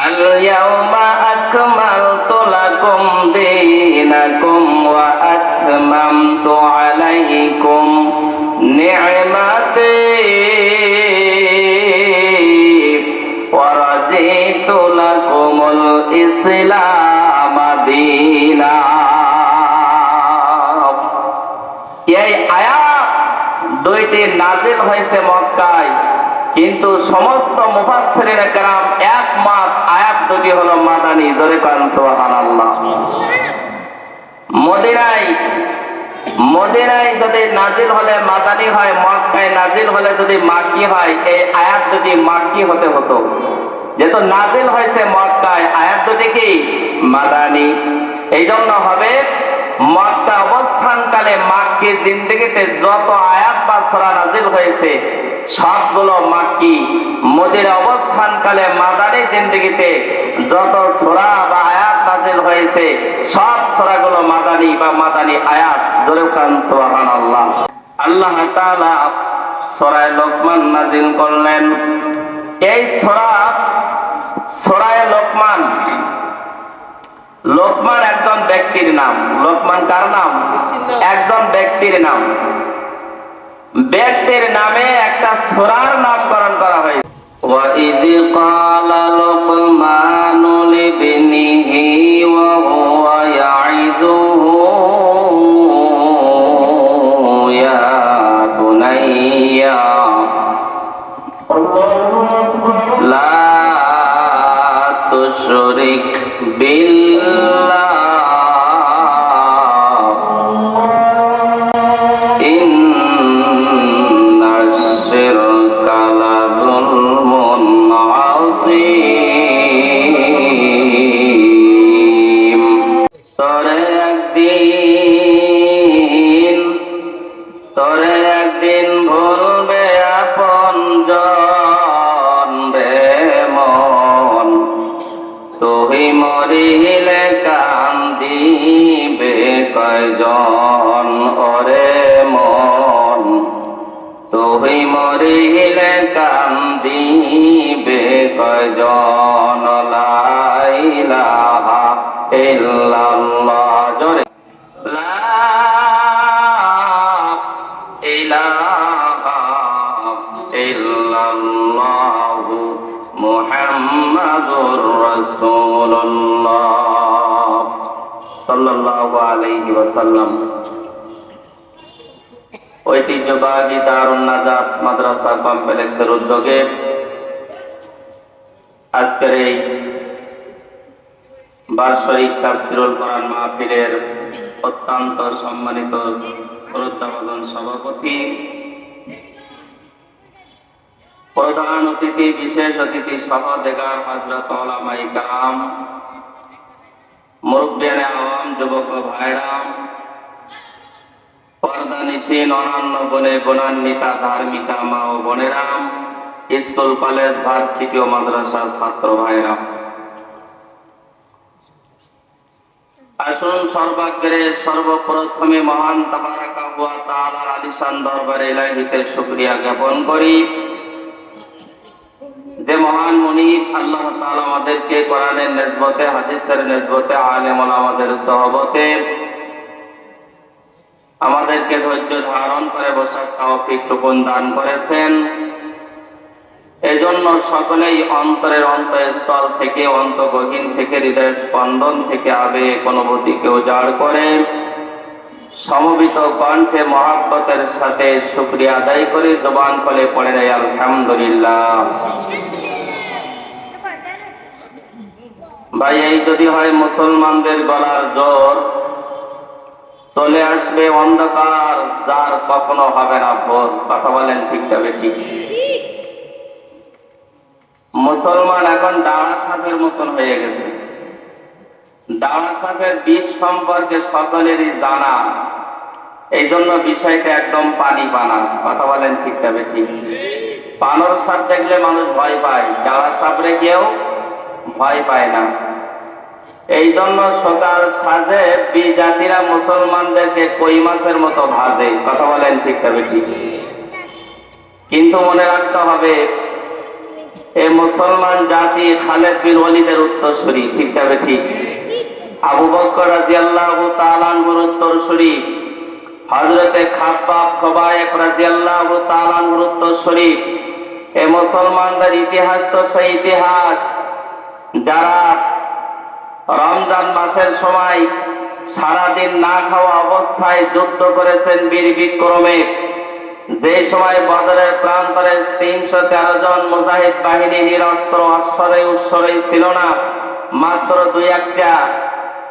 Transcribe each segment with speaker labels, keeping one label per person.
Speaker 1: আল-ইয়াওমা আকমালতু লাকুম দীনাকুম ওয়া আতমামতু আলাইকুম নি'মাতি ওয়া রাদিতু লাকুমুল ইসলাম দীনা। এই আয়াত দুইটি নাযিল হয়েছে মক্কায়, কিন্তু সমস্ত মুফাসসিরিনে কেরাম একমত আয়াত দুটি হলো মাদানী। জোরে কান সুবহানাল্লাহ। মদিনায় যদি নাজিল হলে মাদানী হয়, মক্কায় নাজিল হলে যদি মাক্কি হয়, এই আয়াত দুটি মাক্কি হতে হতো। যেহেতু নাজিল হয়েছে মক্কায়, আয়াত দুটি কি মাদানী, এই জন্য হবে মক্কা অবস্থানকালে মাক্কি জিন্দেগিতে যত আয়াত বা সূরা নাজিল হয়েছে সবগুলো মাক্কি। মদিনা অবস্থানকালে মাদানী জিন্দেগিতে যত সূরা বা আয়াত নাজিল হয়েছে সব সূরাগুলো মাদানী বা মাদানী আয়াত। জোরে কান সুবহানাল্লাহ। আল্লাহ তাআলা সূরা লোকমান নাজিল করলেন। এই সূরা লোকমান, লোকমান একজন ব্যক্তির নাম। লোকমান কার নাম? একজন ব্যক্তির নাম। ব্যক্তির নামে একটা সূরার নামকরণ করা হয়েছে। ওয়া ইয ক্বালা লুকমানু লিবনিহি ওয়া হুয়া ইয়াইযুহু ইয়া বুনাইয়া লা তুশরিক বিল্লাহ তোরে একদিন ভুলবে আপনজন রে মন, তুই মরিলে কান্দিবে কয়জন ওরে মন, তুই মরিলে কান্দিবে কয়জন। লা ইলাহা ইল্লাল্লাহ। জোরে লা ইলাহা ইল্লাল্লাহু মুহাম্মাদুর রাসূলুল্লাহ সাল্লাল্লাহু আলাইহি ওয়াসাল্লাম। ঐতিহ্যবাহী দারুন নাজাত মাদ্রাসা কমপ্লেক্সের উদ্যোগে আজকের এই বার্ষিক তাফসীরুল কোরআন মাহফিলের অত্যন্ত সম্মানিত শ্রদ্ধাভাজন সভাপতি, প্রধান অতিথি, বিশেষ অতিথি সহ দেগার হযরত উলামায়ে কেরাম, মুরব্বিয়ানে আওয়াম, যুবক ভাইরা, পর্দানিশীন অনন্য গুণে গুণান্বিতা ধার্মিকা মা ও বোনেরা, স্কুল কলেজ ভার্সিটি ও মাদ্রাসার ছাত্র ভাইরা, আসুন সর্বাগ্রে সর্বপ্রথমে মহান তাবারাকা ওয়া তাআলার আলিশান দরবারে ইলাহিতে শুকরিয়া জ্ঞাপন করি যে মহান মুনিব আল্লাহ তাআলা আমাদেরকে কোরআনের নিসবতে, হাদিসের নিসবতে, আলেম ওলামাদের সহবতে আমাদেরকে ধৈর্য ধারণ করে বসার তৌফিক টুকুন দান করেছেন। এজন্য সকলেই অন্তরের অন্তঃস্থল থেকে, অন্তঃগহীন থেকে, হৃদয় স্পন্দন থেকে আবেগ অনুভূতিকে উজাড় করে সমবেত কণ্ঠে মহাব্বতের সাথে শুকরিয়া আদায় করে জবান খুলে পড়ে নেই আলহামদুলিল্লাহ। ভাই, এই যদি হয় মুসলমানদের গলার জোর, চলে আসবে অন্ধকার যার কখনো হবে না ভোর। কথা বলেন ঠিক তবে ঠিক। মুসলমান এখন ডাঁড়া সাপের মতন হয়ে গেছে। ডাঁড়া সাপের বিষ সম্পর্কে সকলেরই জানা, এই জন্য বিষয়টা একদম পানি পানা। কথা বলেন ঠিক তবে ঠিক। বানর সাপ দেখলে মানুষ ভয় পায়, ডাঁড়া সাপরে কেউ ভয় পায় না। এই জন্য সকাল সাজে বিজাতিরা মুসলমানদেরকে কই মাছের মতো ভাজে। কথা বলেন ঠিক তবে ঠিক। কিন্তু মনে রাখতে হবে, এই মুসলমান জাতি খালেদ বিন ওয়ালিদের উত্তরসূরি, ঠিক তবে ঠিক। আবু বকর রাদিয়াল্লাহু তাআলা আনহুর উত্তরসূরি, হযরতে খাব্বাব খবায়েব রাদিয়াল্লাহু তাআলা আনহুর উত্তরসূরি। এই মুসলমানদের ইতিহাস তো সেই ইতিহাস যারা রমজান মাসের সময় সারাদিন না খাওয়া অবস্থায় যুদ্ধ করেছেন বীর বিক্রমে। যে সময় বদরের প্রান্তরে 313 জন মুজাহিদ বাহিনী নিরস্ত্র অশ্বরে উৎসরে ছিল না, মাত্র 2-1টা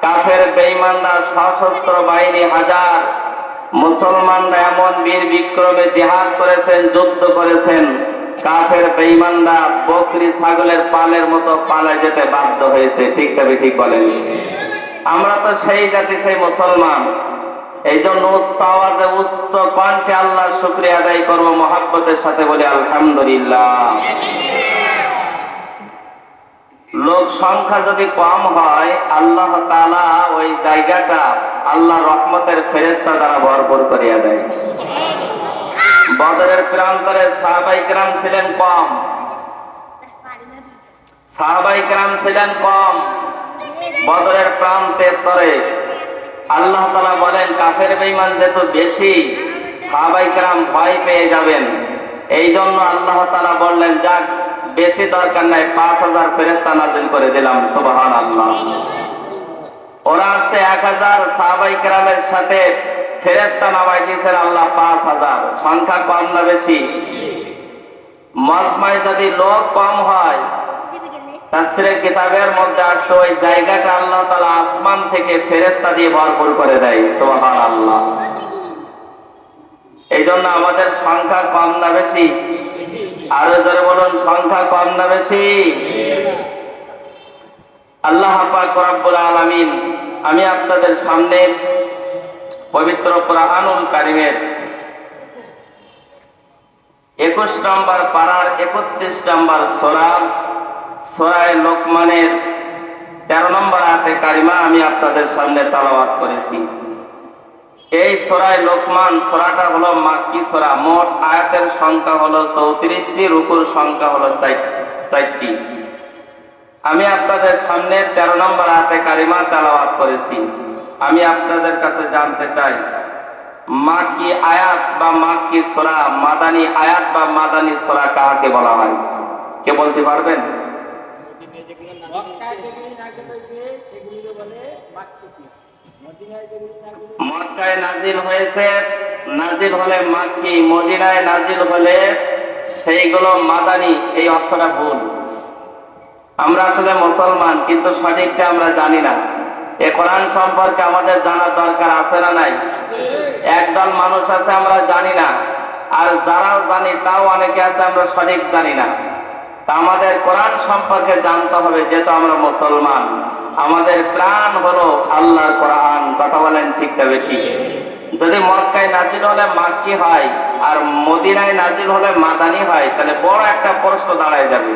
Speaker 1: কাফের বেঈমানরা সশস্ত্র বাহিনী হাজার। মুসলমানরা এমন বীর বিক্রমে জিহাদ করেছেন, যুদ্ধ করেছেন, কাফের বেঈমানরা বকরি ছাগলের পালের মতো পালায় যেতে বাধ্য হয়েছে, ঠিক তবে ঠিক বলেন। আমরা তো সেই জাতি, সেই মুসলমান। এই জন্য উচ্চ আওয়াজে উচ্চ কণ্ঠে আল্লাহ শুকরিয়া আদায় করবো, মহাব্বতের সাথে বলি আলহামদুলিল্লাহ। লোক সংখ্যা যদি কম হয়, আল্লাহ তাআলা ওই জায়গাটা আল্লাহ রহমতের ফেরেশতা দ্বারা ভরপুর করিয়া দেয়। বদরের প্রান্তরে সাহাবায়ে কেরাম ছিলেন কম, সাহাবায়ে কেরাম ছিলেন কম। বদরের প্রান্তের তরে আল্লাহ তাআলা বলেন কাফের বেঈমান যেহেতু বেশি, সাহাবায়ে কেরাম ভয় পেয়ে যাবেন। এই জন্য আল্লাহ তাআলা বললেন যাক বেশি দরকার নাই, 5000 ফেরেশতা নাযিল করে দিলাম। সুবহানাল্লাহ। ওরা আসছে 1000, সাহাবায়ে কেরামের সাথে ফেরেশতা নামায় দিয়েছেন আল্লাহ 5000। সংখ্যা কম না বেশি? মজমায় যদি লোক কম হয়, তাফসীরের কিতাবের মধ্যে আসছে ওই জায়গাটা আল্লাহ তাআলা আসমান থেকে ফেরেশতা দিয়ে ভরপুর করে দেয়। সুবহানাল্লাহ। এই জন্য আমাদের সংখ্যা কম না বেশি? আরো জোরে বলুন, সংখ্যা কম না বেশি? আল্লাহ পাক রব্বুল আলামিন আমি আপনাদের সামনে পবিত্র কুরআনুল কারীমের 21 নম্বর পারার 31 নম্বর সূরা, সূরা লোকমানের 13 নম্বর আয়াতে কারিমা আমি আপনাদের সামনে তেলাওয়াত করেছি। এই সূরা লোকমান সূরাটা হলো মাক্কি সূরা। মোট আয়াতের সংখ্যা হলো 34টি, রুকুর সংখ্যা হলো 4টি। আমি আপনাদের সামনে 13 নম্বর আয়াতে কারিমা তেলাওয়াত করেছি। আমি আপনাদের কাছে জানতে চাই মাক্কি আয়াত বা মাক্কি সূরা, মাদানী আয়াত বা মাদানী সূরা কাকে বলা হয়? কে বলতে পারবেন? মক্কায় নাজিল হয়েছে, নাজিল হলে মাক্কি, মদিনায় নাজিল হলে সেইগুলো মাদানী। এই অর্থটা ভুল। আমরা আসলে মুসলমান, কিন্তু সঠিকটা আমরা জানি না। এই কোরআন সম্পর্কে আমাদের জানার দরকার আছে না নাই? একদল মানুষ আছে আমরা জানি না, আর যারাও জানি তাও অনেকে আছে আমরা সঠিক জানি না। তা আমাদের কোরআন সম্পর্কে জানতে হবে, যেহেতু আমরা মুসলমান। আমাদের প্রাণ হলো আল্লাহর কোরআন। কথা বলেন ঠিক তবে ঠিক? যদি মক্কায় নাজিল হলে মাক্কি হয় আর মদিনায় নাজিল হলে মাদানী হয়, তাহলে বড় একটা প্রশ্ন দাঁড়ায় যাবে।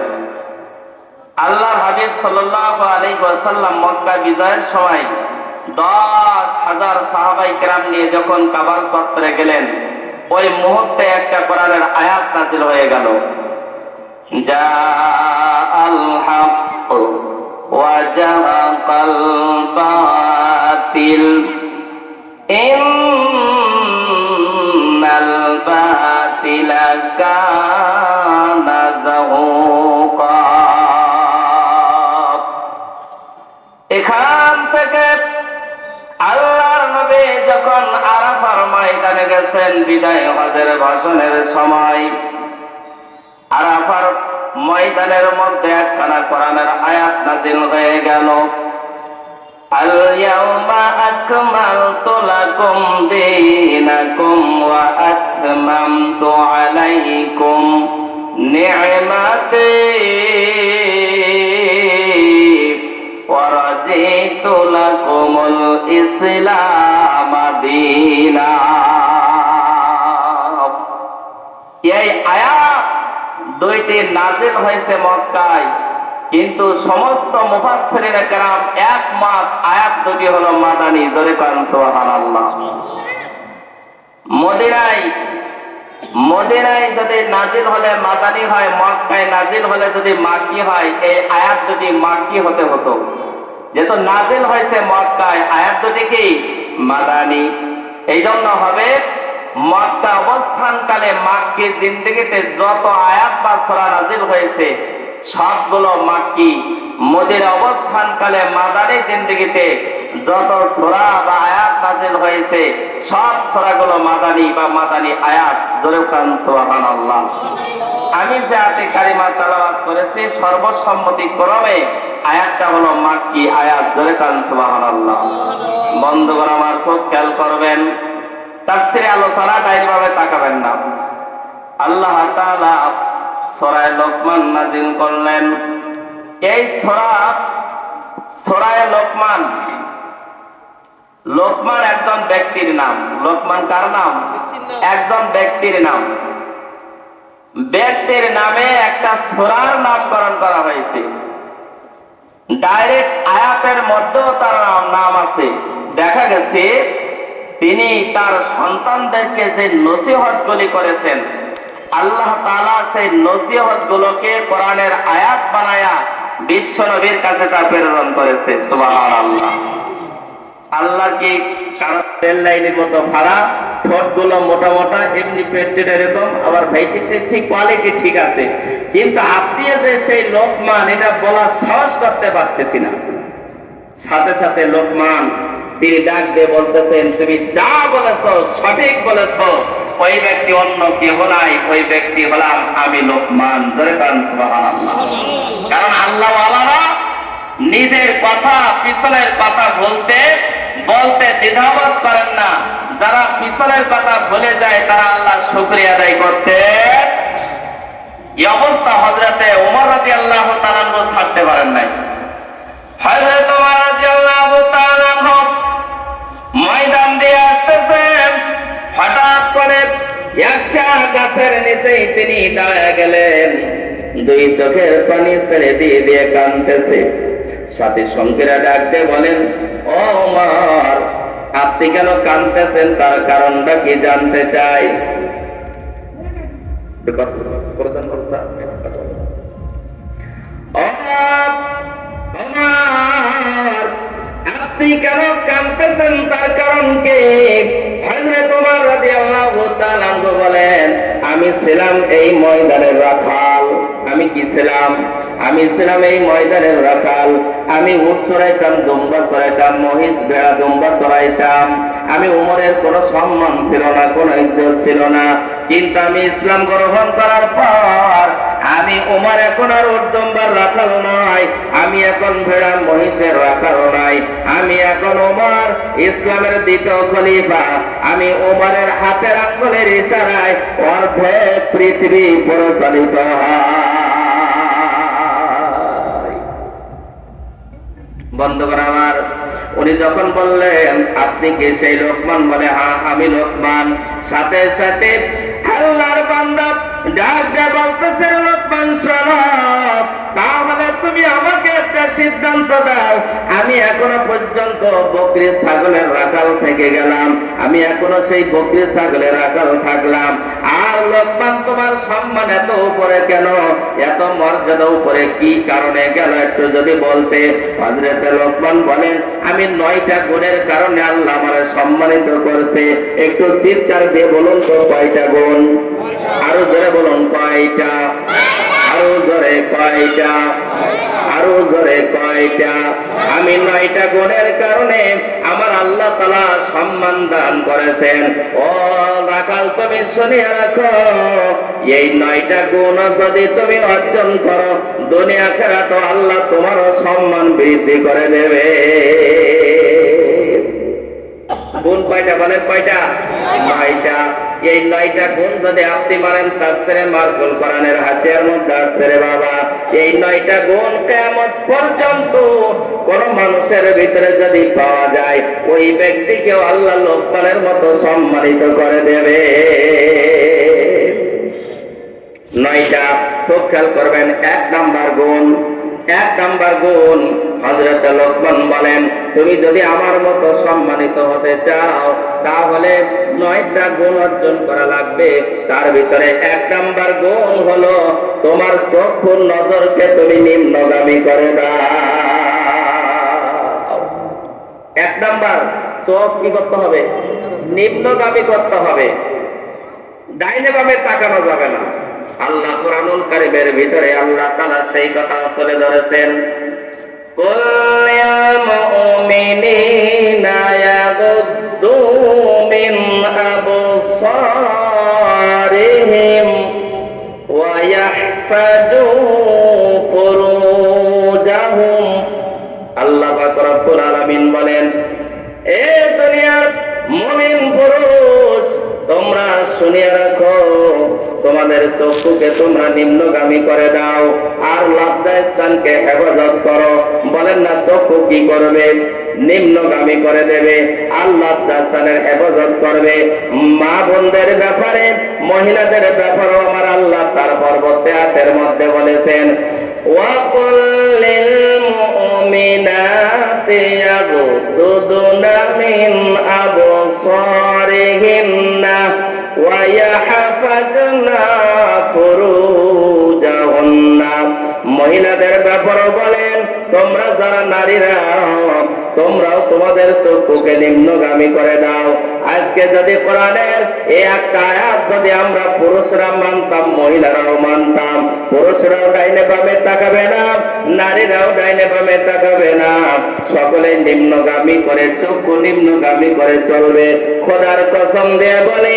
Speaker 1: আল্লাহর হাবিব সাল্লাল্লাহু আলাইহি ওয়াসাল্লাম মক্কা বিজয়ের সময় 10,000 সাহাবায়ে কেরাম নিয়ে যখন কাবার চত্বরে গেলেন, ওই মুহূর্তে একটা কোরআনের আয়াত নাযিল হয়ে গেল, জাআল হক ওয়া জাহাকাল বাতিল ইন্নাল বাতিলা কানা যাহুকা। এখান থেকে আল্লাহর নবী যখন আরাফার ময়দানে গেছেন বিদায় হজের ভাষণের সময়, আরাফার ময়দানের মধ্যে একখানা কোরআনের আয়াত নাযিল হয়ে গেল, আল ইয়াউমা আকমালতু লাকুম দীনাকুম ওয়া আতমামতু আলাইকুম নি'মাতি ওয়া রাদিতু লাকুমুল ইসলাম দীনা। এই আয়াত দুইটি নাযিল হয়েছে মক্কায়, কিন্তু সমস্ত মুফাসসিরিনে কেরাম একমত আয়াত দুটি হলো মাদানী। জোরে কান সুবহানাল্লাহ। মদিনায় মদিনায় যদি নাজিল হলে মাদানী হয়, মক্কায় নাজিল হলে যদি মাক্কি হয়, এই আয়াত দুটি মাক্কি হতে হতো। যেহেতু নাজিল হয়েছে মক্কায়, আয়াত দুটি কি মাদানী, এই জন্য হবে মক্কা অবস্থানকালে মাক্কি জিন্দেগিতে যত আয়াত বা সূরা নাজিল হয়েছে সবগুলো মাক্কি। মদিনা অবস্থানকালে মাদানী জিন্দেগিতে যত সূরা বা আয়াত নাজিল হয়েছে সব সূরাগুলো মাদানী বা মাদানী আয়াত। জোরে কান সুবহানাল্লাহ। আমি যে আয়াতে কারিমা তেলাওয়াত করেছি সর্বসম্মতিক্রমে আয়াতটা হলো মাক্কি আয়াত। জোরে কান সুবহানাল্লাহ। বন্ধুগণ আমার খুব খেয়াল করবেন, তাফসীরে আলোচনা ডাইরেক্টভাবে তাকাবেন না। আল্লাহ তাআলা সূরা লোকমান নাযিল করলেন। এই সূরা লোকমান, লোকমান একজন ব্যক্তির নাম। লোকমান কার নাম? একজন ব্যক্তির নাম। ব্যক্তির নামে একটা সূরার নামকরণ করা হয়েছে। ডাইরেক্ট আয়াতের মধ্যেও তার নাম আছে। দেখা গেছে তিনি তার সন্তানদেরকে যে নসিহতগুলি করেছেন, আল্লাহ তাআলা সেই নসিহতগুলোকে কোরআনের আয়াত বানায়া বিশ্ব নবীর কাছে তা প্রেরণ করেছে। সুবহানাল্লাহ। আল্লাহ কি কারণ রেল লাইনের মতো ভাড়া, ঠোঁটগুলো মোটা মোটা, এমনি পেটের এরকম, আবার ভাইটিতে ঠিক কোয়ালিটি ঠিক আছে, কিন্তু আপনি যে সেই লোকমান এটা বলার সাহস করতে পারতেছি না। সাথে সাথে লোকমান তিনি ডাক দিয়ে বলতেছেন, তুমি যা বলেছ সঠিক বলেছ, ওই ব্যক্তি অন্য কেহ নাই, ওই ব্যক্তি হলাম আমি লোকমান। জোরে কান সুবহানাল্লাহ। কারণ আল্লাহ ওয়ালারা নিজের কথা পিছনের কথা বলতে দ্বিধাবোধ করেন না। যারা পিছনের কথা ভুলে যায় তারা আল্লাহ শুকরিয়া আদায় করতে, এই অবস্থা হযরতে ওমর রাদিয়াল্লাহু তাআলা ছাড়তে পারেন নাই। হযরত ওমর রাদিয়াল্লাহু তাআলা ময়দান দিয়ে আসতেছেন, হঠাৎ করে একটা গাছের নিচেই তিনি দাঁড়ায় গেলেন। দুই চোখের পানি ছেড়ে দিয়ে কাঁদতেছে। সাথী সঙ্গীরা ডাক দিয়ে বলেন, ও ওমর, আপনি কেন কাঁদতেছেন? তার কারণটা কি জানতে চাই। আপনি কেন কাঁদতেছেন? তার কারণ কি? হযরত ওমর রাদিয়াল্লাহু তাআলা বলেন, আমি ছিলাম এই ময়দানের রাখাল। আমি কি ছিলাম? আমি ছিলাম এই ময়দানের রাখাল। আমি উট চড়াইতাম, দুম্বা চড়াইতাম, মহিষ ভেড়া দুম্বা চড়াইতাম। আমি ওমরের কোনো সম্মান ছিল না, কোনো ইজ্জত ছিল না। কিন্তু আমি ইসলাম গ্রহণ করার পর আমি ওমর এখন আর উট দুম্বার রাখাল নয়, আমি এখন ভেড়া মহিষের রাখাল নয়, আমি এখন ওমর ইসলামের দ্বিতীয় খলিফা। আমি ওমরের হাতের আঙ্গুলের ইশারায় অর্ধেক পৃথিবী পরিচালিত হয়। বন্ধুগণ আমার, উনি যখন বললেন আপনি কি সেই লোকমান? বলে হ্যাঁ আমি লোকমান। সাথে সাথে আল্লাহর বান্দা ডাক দিয়ে বলতেছে, লোকমান শোনো, তাহলে তুমি আমাকে একটা সিদ্ধান্ত দাও। আমি এখনো পর্যন্ত বকরি ছাগলের রাখাল থেকে গেলাম, আমি এখনো সেই বকরি ছাগলের রাখাল থাকলাম। আর লোকমান, তোমার সম্মান এত উপরে কেন? এত মর্যাদা উপরে কি কারণে গেল একটু যদি বলতে। হযরত লোকমান বলেন, আমি 9টা গুণের কারণে আল্লাহ আমারে সম্মানিত করছে। একটু চিৎকার দিয়ে বলুন তো কয়টা গুণ? আরো জোরে বলুন কয়টা? আরো জোরে কয়টা? আরো জোরে কয়টা? আমি 9টা গুণের কারণে আমার আল্লাহ তাআলা সম্মান দান করেছেন। ও রাখাল, তুমি শুনিয়া রাখো, এই 9টা গুণ যদি তুমি অর্জন করো, দুনিয়া আখিরাতে আল্লাহ তোমারও সম্মান বৃদ্ধি করে দেবে। গুণ কয়টা বলেন? কয়টা? 9টা। এই 9টা গুণ যদি আপনি মানেন, তাফসীরে মারকুল কোরআনের হাসিয়ার মধ্যে আসছে রে বাবা, এই 9টা গুণ কিয়ামত পর্যন্ত কোন মানুষের ভিতরে যদি পাওয়া যায়, ওই ব্যক্তিকেও আল্লাহ লোকমানের মতো সম্মানিত করে দেবে। 9টা খুব খেয়াল করবেন। 1 নাম্বার গুণ, এক নাম্বার গুণ, হযরত লোকমান বলেন তুমি যদি আমার মতো সম্মানিত হতে চাও তাহলে 9টা গুণ অর্জন করা লাগবে। তার ভিতরে এক নাম্বার গুণ হলো তোমার চক্ষুর নজরকে তুমি নিম্নগামী করে দাও। এক নাম্বার, চোখ কি করতে হবে? নিম্নগামী করতে হবে, ডাইনে বামে তাকানো যাবে না। আল্লাহ কুরআনুল কারীমের ভিতরে আল্লাহ তাআলা সেই কথা তুলে ধরেছেন, কুল ইয়া মুমিনিনা ইয়াগুদ্দু মিন আবসারিহিম ওয়া ইয়াহফাযু ফুরুজাহুম। আল্লাহ পাক রব্বুল আলামিন বলেন, এ দুনিয়ার মুমিন পুরুষ তোমরা শুনিয়ে রাখো, তোমাদের চক্ষুকে তোমরা নিম্নগামী করে দাও আর লজ্জাস্থানকে হেফাজত করো। বলেন না, চক্ষু কি করবে? নিম্নগামী করে দেবে আর লজ্জাস্থানের হেফাজত করবে। মা বোনদের ব্যাপারে, মহিলাদের ব্যাপারেও আমার আল্লাহ তার পরবর্তী আয়াতের মধ্যে বলেছেন, ওয়াকুল লিল মুমিনাতি ইয়াগুদ্দুনা মিন আবসারিহিন্না ওয়া ইয়াহফাজনা ফুরুজাহুন্না। মহিলাদের ব্যাপারেও বলেন, তোমরা যারা নারীরা তোমরাও তোমাদের চক্ষুকে নিম্নগামী করে দাও। আজকে যদি কোরআনের এই একটা আয়াত যদি আমরা পুরুষরা মানতাম, মহিলারাও মানতাম, পুরুষরাও ডাইনে বামে তাকাবে না, নারীরাও ডাইনে বামে তাকাবে না, সকলে নিম্নগামী করে, চক্ষু নিম্নগামী করে চলবে। খোদার কসম দিয়ে বলে,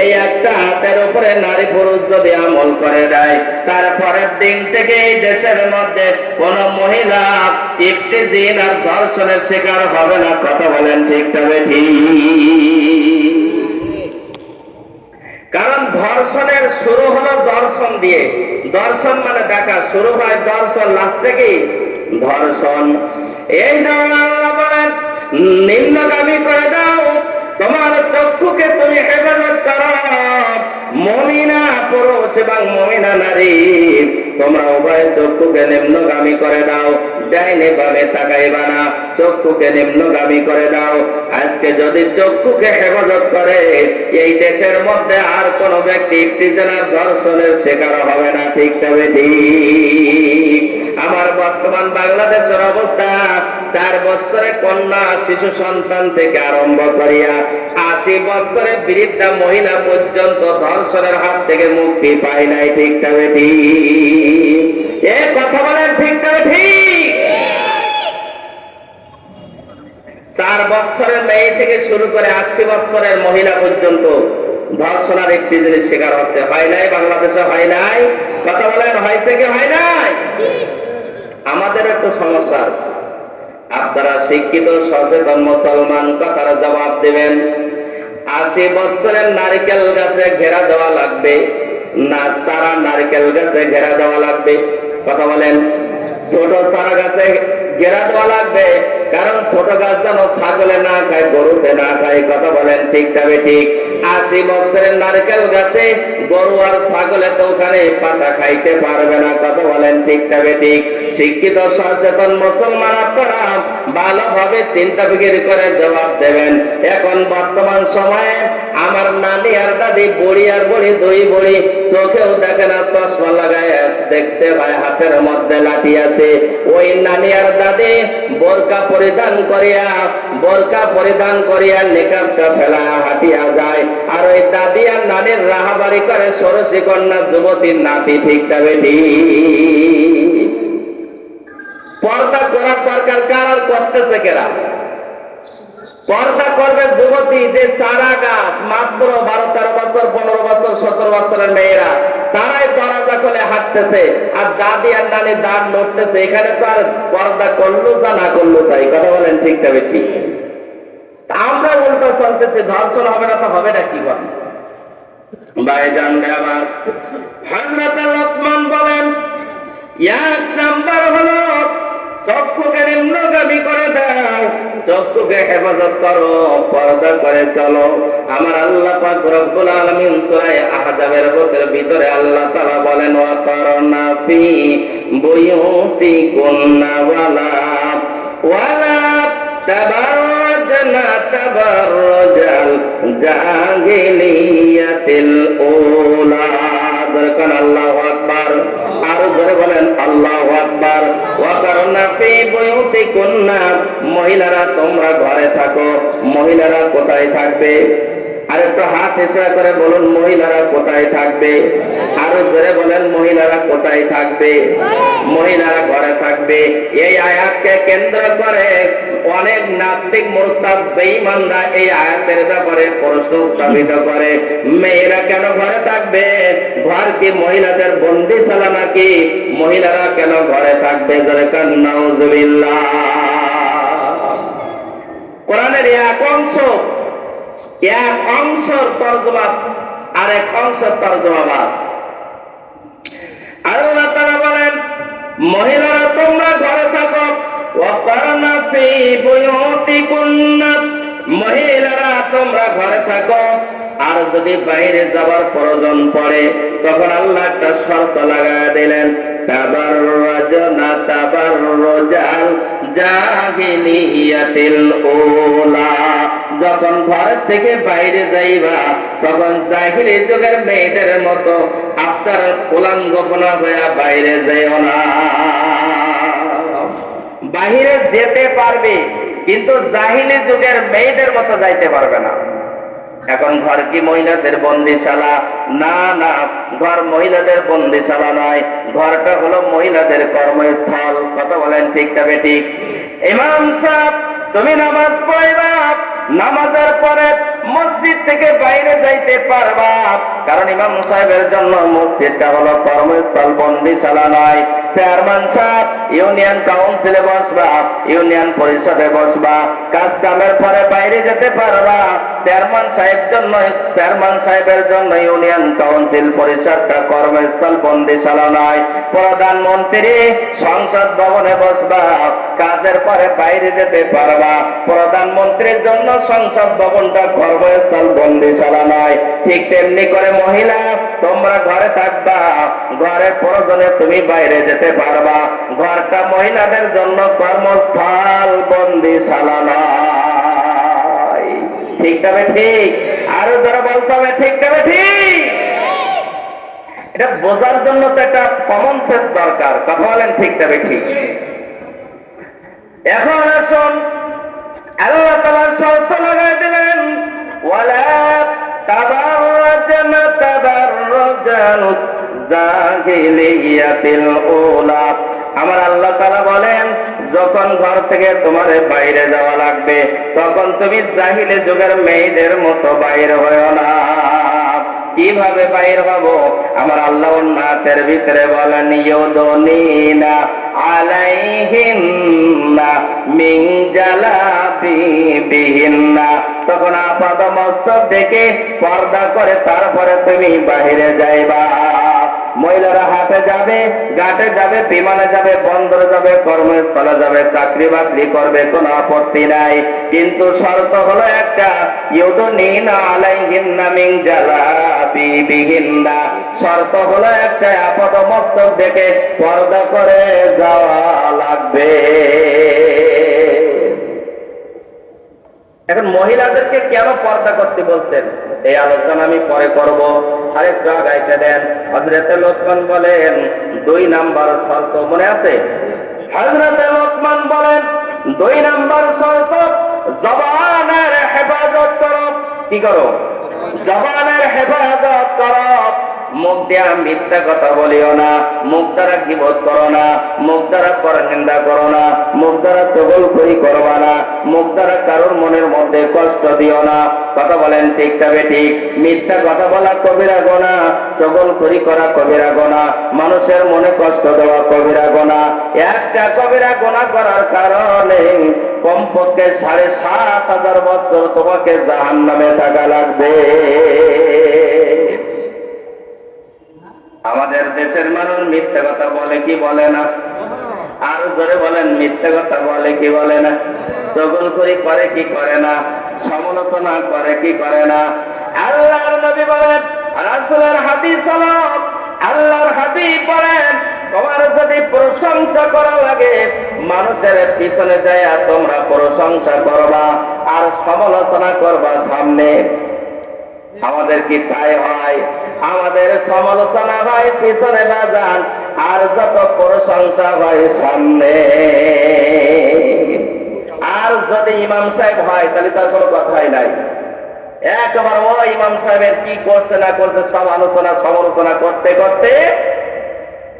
Speaker 1: এই একটা হাতের উপরে নারী পুরুষ যদি আমল করে দেয়, তারপরের দিন থেকে এই দেশের মধ্যে কোন মহিলা ইফতিজিন আর ধর্ষণের শিকার হবে না। কথা বলেন ঠিক তবে ঠিক। কারণ ধর্ষণের শুরু হলো দর্শন দিয়ে। দর্শন মানে দেখা, শুরু হয় দর্শন, লাস্টে কি ধর্ষণ। এই জন্য আল্লাহ বলেন, নিম্নগামী করে দাও, তোমার চক্ষুকে তুমি হেফাজত করো। মুমিনা পুরুষ এবং মুমিনা নারী তোমরা উভয় চক্ষুকে নিম্নগামী করে দাও, ডাইনে বামে তাকাইবা না, চক্ষুকে নিম্নগামী করে দাও। আজকে যদি চক্ষুকে হেফাজত করে, এই দেশের মধ্যে আর কোন ব্যক্তি ইফতিজার ধর্ষণের শিকার হবে না। ঠিক তবে ঠিক। আমার বর্তমান বাংলাদেশের অবস্থা, 4 বছরের কন্যা শিশু সন্তান থেকে আরম্ভ করিয়া 80 বছরের বৃদ্ধা মহিলা পর্যন্ত ধর্ষণের হাত থেকে মুক্তি পায় নাই। ঠিক তবে ঠিক। এ কথা বলেন ঠিক তবে ঠিক। 4 বছরের মেয়ে থেকে শুরু করে 80 বছরের মহিলা পর্যন্ত ধর্ষণের একটি জিনিস শিকার হচ্ছে। হয় নাই? বাংলাদেশে হয় নাই? কথা বলেন, হয়েছে কি হয় নাই? আমাদের একটু সমস্যা আছে। আপনারা শিক্ষিত সচেতন মুসলমান, কথার জবাব দেবেন। 80 বছরের নারকেল গাছে ঘেরা দেওয়া লাগবে না সারা নারকেল গাছে ঘেরা দেওয়া লাগবে? কথা বলেন। ছোট সারা গাছে ঘেরা দেওয়া লাগবে, কারণ ছোট গাছ যেন ছাগলে না খায়, গরুতে না খায়। কথা বলেন ঠিক তবে ঠিক। 80 বছরের নারকেল গাছে গরু আর ছাগলে তো ওখানে পাতা খাইতে পারবে না। কথা বলেন ঠিক তবে ঠিক। শিক্ষিত সচেতন মুসলমান আপনারা ভালোভাবে চিন্তা ফিকির করে জবাব দেবেন। এখন বর্তমান সময়ে আমার নানি আর দাদি, বুড়ি আর বুড়ি, দুই বুড়ি, চোখেও দেখে না, চশমা লাগায় দেখতে পায়, হাতের মধ্যে লাঠি আছে। ওই নানি আর দাদি বোরকা পরিধান করিয়া নিকাবটা ফেলা হাঁটিয়া যায়, আর ওই দাদি আর নানির রাহাবাড়ি করে ষোড়শী কন্যা যুবতীর নাতি। ঠিক তবে ঠিক। পর্দা করার দরকার কার, আর করতেছে কেরা? পর্দা করবে যুবতী যে চারা গাছ, মাত্র 12-13 বছর, 15 বছর, 17 বছরের মেয়েরা, তারাই দরজা খুলে হাঁটতেছে, আর দাদি আর নানি দাঁড় নড়তেছে। এখানে তো আর পর্দা করলো যা না করলো তাই। কথা বলেন ঠিক তবে ঠিক। আমরা উল্টো চলতেছি, ধর্ষণ হবে না তো হবে না কি করে? ভাইজান আমার হযরত লোকমান বলেন, এক নাম্বার হলো চক্ষুকে নিম্নগামী মেহরবানি করে দাও, চক্ষুকে হেফাজত করো, পর্দা করে চলো। আমার আল্লাহ পাক রব্বুল আলামিন সূরা আহজাবের ভিতরে আল্লাহ তাআলা বলেন, ওয়া করনা ফি বুয়ুতিকুন্না ওয়ালা তাবাররাজনা তাবাররাজাল জাহিলিয়াতিল উলা। বলেন আল্লাহু আকবার। আর জোরে বলেন আল্লাহু আকবার। ওয়া করনা ফি বুয়ুতিকুন্না, মহিলারা তোমরা ঘরে থাকো। মহিলারা কোথায় থাকবে? আর একটু হাত ইশারা করে বলুন, মহিলারা কোথায় থাকবে? আরো জোরে বলেন, মহিলারা কোথায় থাকবে? মহিলারা ঘরে থাকবে। এই আয়াতকে কেন্দ্র করে অনেক নাস্তিক মুরতাদ বেঈমানরা এই আয়াতের ব্যাপারে প্রশ্ন উত্থাপিত করে, মেয়েরা কেন ঘরে থাকবে? ঘর কি মহিলাদের বন্দিশালা নাকি? মহিলারা কেন ঘরে থাকবে? জোরে কান নাউজুবিল্লাহ। কোরআনের এক অংশের তরজমা আর এক অংশের তরজমাবাদ। আর আল্লাহ তাআলা বলেন, মহিলারা তোমরা ঘরে থাকো। ওয়াকারনা ফি বুয়ুতিকুন্না, মহিলারা তোমরা ঘরে থাকো। আর যদি বাইরে যাবার প্রয়োজন পড়ে তখন আল্লাহ একটা শর্ত লাগায় দিলেন, তাবাররাজনা তাবাররাজাল জাহিলিয়াতিল উলা। যখন ঘর থেকে বাইরে যাইবা তখন জাহিলি যুগের মেয়েদের মতো আপনার উলাঙ্গপনা হয়ে বাইরে যাইও না। বাহিরে যেতে পারবে কিন্তু জাহিলি যুগের মেয়েদের মতো যাইতে পারবে না। এখন ঘর কি মহিলাদের বন্দিশালা? না না, ঘর মহিলাদের বন্দিশালা নয়, ঘরটা হলো মহিলাদের কর্মস্থল। কথা বলেন ঠিক তবে ঠিক। ইমাম সাহেব তুমি নামাজ পড়বা, নামাজের পরে মসজিদ থেকে বাইরে যাইতে পারবা, কারণ ইমাম সাহেবের জন্য মসজিদটা হলো কর্মস্থল, বন্দিশালা নয়। চেয়ারম্যান সাহেব ইউনিয়ন কাউন্সিলে বসবা, ইউনিয়ন পরিষদে বসবা, কাজ কামের পরে বাইরে যেতে পারবা। চেয়ারম্যান সাহেবের জন্য ইউনিয়ন কাউন্সিল পরিষদটা কর্মস্থল, বন্দিশালা নয়। প্রধানমন্ত্রী সংসদ ভবনে বসবা, কাজের পরে বাইরে যেতে পারবা। প্রধানমন্ত্রীর জন্য সংসদ ভবনটা কর্মস্থল, বন্দিশালা নয়। ঠিক তেমনি করে মহিলা তোমরা ঘরে থাকবা, ঘরের প্রয়োজনে তুমি বাইরে যেতে পারবা। ঘরটা মহিলাদের জন্য কর্মস্থল, বন্দিশালা নয়। ঠিক তবে ঠিক। আরো যারা বলতে হবে ঠিক তবে ঠিক। এটা বোঝার জন্য তো একটা কমন সেন্স দরকার। কথা বলেন ঠিক তবে ঠিক। এখন আসুন আল্লাহ তাআলা শর্ত লাগাই দিলেন, ওয়ালা তাবাররাজনা তাবাররাজাল জাহিলিয়াতিল উলা। আমার আল্লাহ তাআলা বলেন, যখন ঘর থেকে তোমার বাইরে যাওয়া লাগবে তখন তুমি জাহিলি যুগের মেয়েদের মতো বাইরে হয়ো না। কিভাবে বাইর হব? আমার আল্লাহ নাতের ভিতরে বলেন, ইউদনিনা আলাইহিন্না মিন জালাবিবিহিন্না। তখন আপাদ মস্তক দেখে পর্দা করে তারপরে তুমি বাহিরে যাইবা। মহিলারা হাটে যাবে, ঘাটে যাবে, বিমানে যাবে, বন্দরে যাবে, কর্মস্থলে যাবে, চাকরি বাকরি করবে, কোনো আপত্তি নাই। কিন্তু শর্ত হলো একটা, ইউদনিনা আলাইহিন্না মিন জালাবিবিহিন্না। শর্ত হলো একটা, আপাদ মস্তক দেখে পর্দা করে যাওয়া লাগবে। এখন মহিলাদেরকে কেন পর্দা করতে বলছেন এই আলোচনা আমি পরে করব। আরেকটু আগাইতে দেন। হযরতে লোকমান বলেন 2 নাম্বার শর্ত, মনে আছে? হযরতে লোকমান বলেন 2 নাম্বার শর্ত, জবানের হেফাজত করো। কি করো? জবানের হেফাজত করো। মুখ দিয়া মিথ্যা কথা বলিও না, মুখ দ্বারা গীবত করো না, মুখ দ্বারা পরনিন্দা করো না, মুখ দ্বারা চগলখড়ি করবা না, মুখ দ্বারা কারোর মনের মধ্যে কষ্ট দিও না। কথা বলেন ঠিক তবে ঠিক। মিথ্যা কথা বলা কবিরা গুনাহ, চগলখড়ি করা কবিরা গুনাহ, মানুষের মনে কষ্ট দেওয়া কবিরা গুনাহ। একটা কবিরা গুনাহ করার কারণে কমপক্ষে 7,500 বছর তোমাকে জাহান্নামে থাকা লাগবে। আমাদের দেশের মানুষ মিথ্যা কথা বলে কি বলে না? আর জোরে বলেন মিথ্যা কথা বলে কি বলে না? চগলখড়ি করে কি করে না? সমালোচনা করে কি করে না? আল্লাহর নবী বলেন, রাসূলের হাদিস হলো, আল্লাহর হাবিব বলেন, তোমার যদি প্রশংসা করা লাগে মানুষের পিছনে যায় তোমরা প্রশংসা করবা আর সমালোচনা করবা সামনে। আমাদের কি তাই হয়? আমাদের সমালোচনা হয় পিছনে বাজান, আর যত প্রশংসা হয় সামনে। আর যদি ইমাম সাহেব হয় তাহলে তার কোনো কথাই নাই, একবার ও ইমাম সাহেবের কি করছে না করছে সব আলোচনা সমালোচনা করতে করতে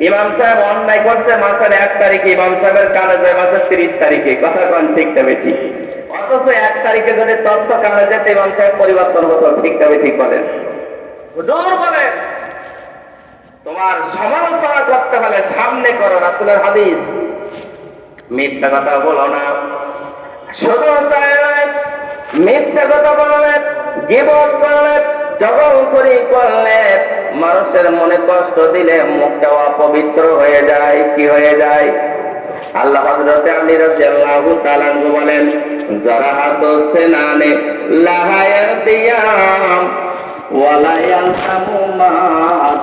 Speaker 1: ইমাম সাহেব অন্যায় করছে মাসের 1 তারিখে, ইমাম সাহেবের কানে যায় মাসের 30 তারিখে। কথা কোন ঠিক তবে ঠিক? অথচ 1 তারিখে যদি তথ্য কানে যেত ইমাম সাহেব পরিবর্তন হতো। ঠিক তবে ঠিক বলেন? হুজুর বলেন তোমার সমালোচনা করতে হলে সামনে করো, রাসূলের হাদিস। মিথ্যা কথা বলো না। শুধু তাই নয়, মিথ্যা কথা বললে, গীবত করলে, জগলখড়ি করলে, মানুষের মনে কষ্ট দিলে মুখটা অপবিত্র হয়ে যায়। কি হয়ে যায়? আল্লাহ হযরত আলী রাদিয়াল্লাহু তাআলা আনহু বলেন, জারাহাতু সিনানে লাহায়ার দিয়াম ওয়ালা ইয়ালতামু মা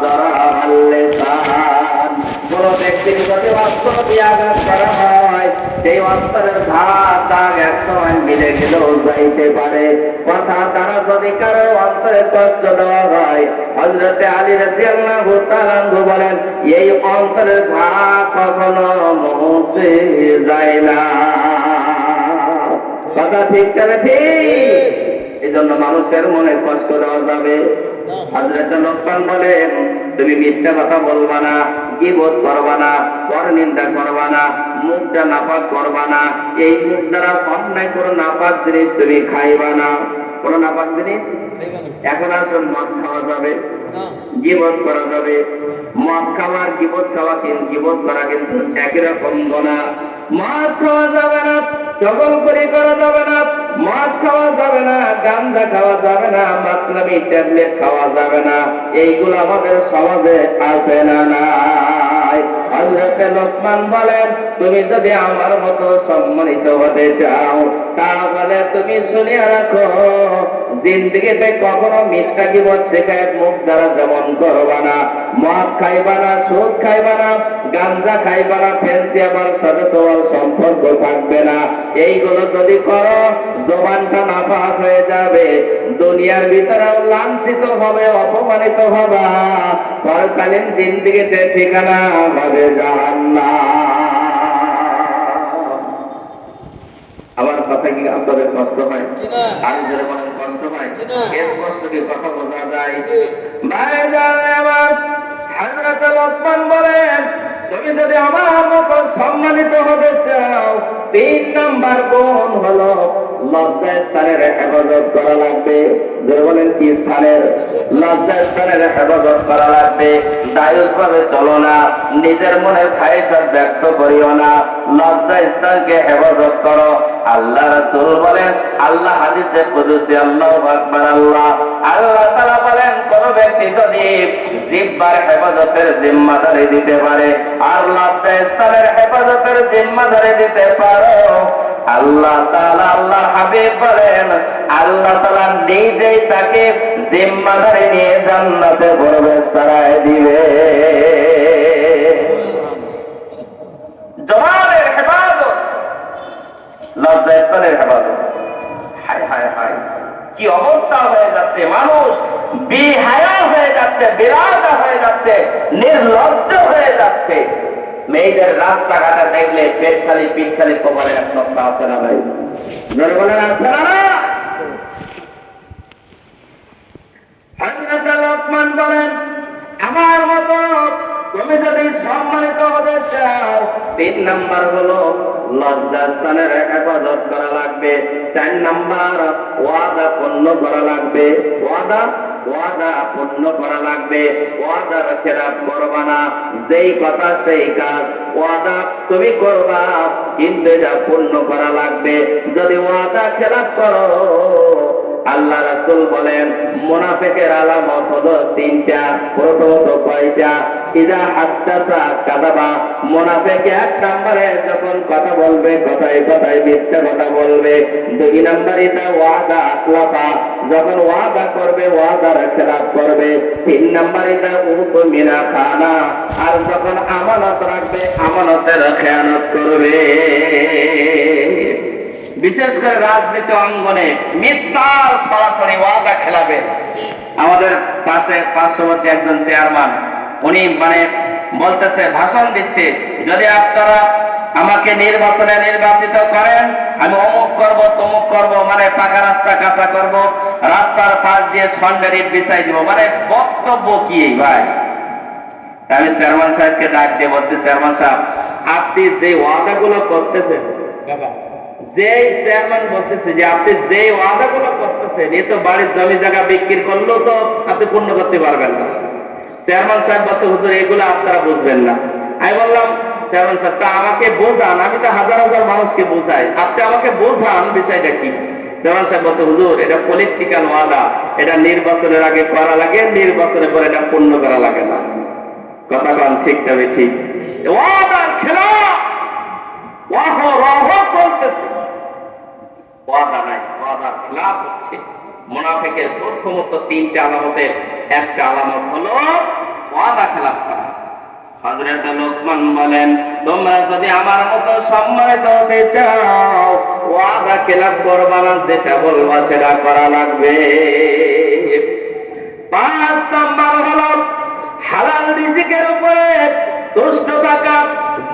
Speaker 1: জারাহাল লিসান। কোন ব্যক্তির যদি অস্ত্র দিয়ে আঘাত করা হয় সেই অস্ত্রের ধার দাগ একসময় মিলে গেলেও যাইতে পারে। কথা দ্বারা যদি কারো অন্তরে কষ্ট দেওয়া হয়, হযরত আলী রাদিয়াল্লাহু তাআলা আনহু বলেন, এই অন্তরের ধাগ কখনো মুছে যায় না। কথা ঠিক করে ঠিক? এই জন্য মানুষের মনে কষ্ট দেওয়া যাবে। হযরত লোকমান বলেন, তুমি মিথ্যা কথা বলবা না, গীবত করবা না, পরনিন্দা করবা না, মুখটা নাপাক করবা না, এই মুখ দ্বারা অন্যায় কোনো নাপাক জিনিস তুমি খাইবা না। কোনো নাপাক জিনিস এখন আসুন, মদ খাওয়া যাবে, গীবত করা যাবে। মদ খাওয়ার গীবত খাওয়া কিন্তু গীবত করা কিন্তু একই রকম গোনা। মদ খাওয়া যাবে না, জগলখড়ি করা যাবে না, মদ খাওয়া যাবে না, গাঁজা খাওয়া যাবে না, মাতলামি ট্যাবলেট খাওয়া যাবে না। এইগুলো আমাদের সমাজে আছে না নাই? হযরত লোকমান বলেন, তুমি যদি আমার মতো সম্মানিত হতে চাও তাহলে তুমি শুনে রাখো, জিন্দেগিতে কখনো মিথ্যা গীবত শিকায়ত মুখ দ্বারা যেমন করবা না, মদ খাইবা না, সুদ খাইবা না, গাঁজা খাইবা না, ফেন্সি আমার সাথে তোমার সম্পর্ক থাকবে না। এইগুলো যদি করো জবানটা নাপাক হয়ে যাবে, দুনিয়ার ভিতরেও লাঞ্ছিত হবে, অপমানিত হবা, পরকালীন জিন্দেগিতে ঠিকানা হবে জাহান্নাম। আমার কথা কি আপনাদের কষ্ট হয়? আর যারা বলেন কষ্ট হয়, এর কষ্ট কি কথা বোঝা যায়? ভাইজান আমার, হযরত লোকমান বলেন, তুমি যদি আমার মতো সম্মানিত হতে চাও 3 নাম্বার গুণ হলো লজ্জাস্থানের হেফাজত করা লাগবে। যারা বলেন কি স্থানের? লজ্জাস্থানের হেফাজত করা লাগবে। দায়ুস ভাবে চলো না, নিজের মনের খায়েশাত ব্যক্ত করিও না, লজ্জাস্থানকে হেফাজত করো। আল্লাহ রাসূল বলেন, আল্লাহ হাদিসে কুদসি, আল্লাহু আকবার, আল্লাহ তাআলা বলেন, কোন ব্যক্তি যদি জিহ্বার হেফাজতের জিম্মাদারি দিতে পারে আর লজ্জাস্থানের হেফাজতের জিম্মাদারি দিতে পারো, আল্লাহ তাআলা, আল্লাহ হাবিব বলেন, আল্লাহ তাআলা নিজেই তাকে জিম্মাদারি নিয়ে জান্নাতে প্রবেশ করায় দিবে। জবানের হেফাজত, লজ্জাস্থানের হেফাজত। হায় হায় হায়, কি অবস্থা হয়ে যাচ্ছে! মানুষ বেহায়া হয়ে যাচ্ছে, বেরাদা হয়ে যাচ্ছে, নির্লজ্জ হয়ে যাচ্ছে। মেয়েদের রাস্তাঘাটে দেখলে পেট খালি পিঠ খালি কপালে এক সপ্তাহ আছে না ভাই? জোরে বলেন আছে না? হযরত লোকমান বলেন, আমার মতো তুমি যদি সম্মানিত হতে চাও 3 নাম্বার হলো লজ্জাস্থানের হেফাজত করা লাগবে। 4 নাম্বার ওয়াদা পূর্ণ করা লাগবে। ওয়াদা পূর্ণ করা লাগবে। ওয়াদার খেলাফ করবা না, যেই কথা সেই কাজ। ওয়াদা তুমি করবা কিন্তু এটা পূর্ণ করা লাগবে। যদি ওয়াদা খেলাফ করো, আল্লাহ রাসূল বলেন মুনাফিকের আলামত হলো 3টা। প্রথমত কয়টা? ইযা হাদ্দাসা কাযাবা, মুনাফিক এক নম্বরে যখন কথা বলবে কথায় কথায় মিথ্যা কথা বলবে। দুই নম্বর ইযা ওয়াদা আখলাফা, যখন ওয়াদা করবে ওয়াদার খেলাফ করবে। তিন নম্বর ইযা উতুমিনা খানা, আর যখন আমানত রাখবে আমানতের খেয়ানত করবে। বিশেষ করে রাজনীতি অঙ্গনে মিথ্যার সরাসরি ওয়াদা খেলাবে। আমাদের পার্শ্ববর্তী একজন চেয়ারম্যান, উনি বলতেছে, ভাষণ দিচ্ছে, যদি আপনারা আমাকে নির্বাচনে নির্বাচিত করেন আমি অমুক করব তমুক করব, পাকা রাস্তা কাঁচা করব, রাস্তার পাশ দিয়ে সন্ডার ইট বিছাই দিব। বক্তব্য কি এই ভাই? আমি চেয়ারম্যান সাহেবকে ডাক দিয়ে বলতে, চেয়ারম্যান সাহেব, আপনি যে ওয়াদাগুলো করতেছেন, যে চেয়ারম্যান বলতেছে যে আপনি যে ওয়াদাগুলো করতেছেন, এ তো বাড়ির জমি জায়গা বিক্রি করলেও তো আপনি পূর্ণ করতে পারবেন না। চেয়ারম্যান সাহেব বলতে, হুজুর এগুলো আপনারা বুঝবেন না। আমি বললাম, চেয়ারম্যান সাহেব তা আমাকে বোঝান, আমি তো হাজার হাজার মানুষকে বোঝাই, আপনি আমাকে বোঝান বিষয়টা কি। চেয়ারম্যান সাহেব বলতে, হুজুর এটা পলিটিক্যাল ওয়াদা, এটা নির্বাচনের আগে করা লাগে, নির্বাচনের পরে এটা পূর্ণ করা লাগে না। কথা কন ঠিক তবে ঠিক। ওয়াদার খেলাফ চলতেছে, ওয়াদা নাই, ওয়াদার খেলাফ হচ্ছে। মুনাফিকের প্রথমত তিনটা আলামতের একটা আলামত হলো ওয়াদা খেলাফ করা। হযরত লোকমান বলেন, তোমরা যদি আমার মতো সম্মানিত হতে চাও ওয়াদা খেলাফ করবা না, যেটা বলবা সেটা করা লাগবে। 5 নম্বর হলো হালাল রিজিকের উপরে তুষ্ট থাকা।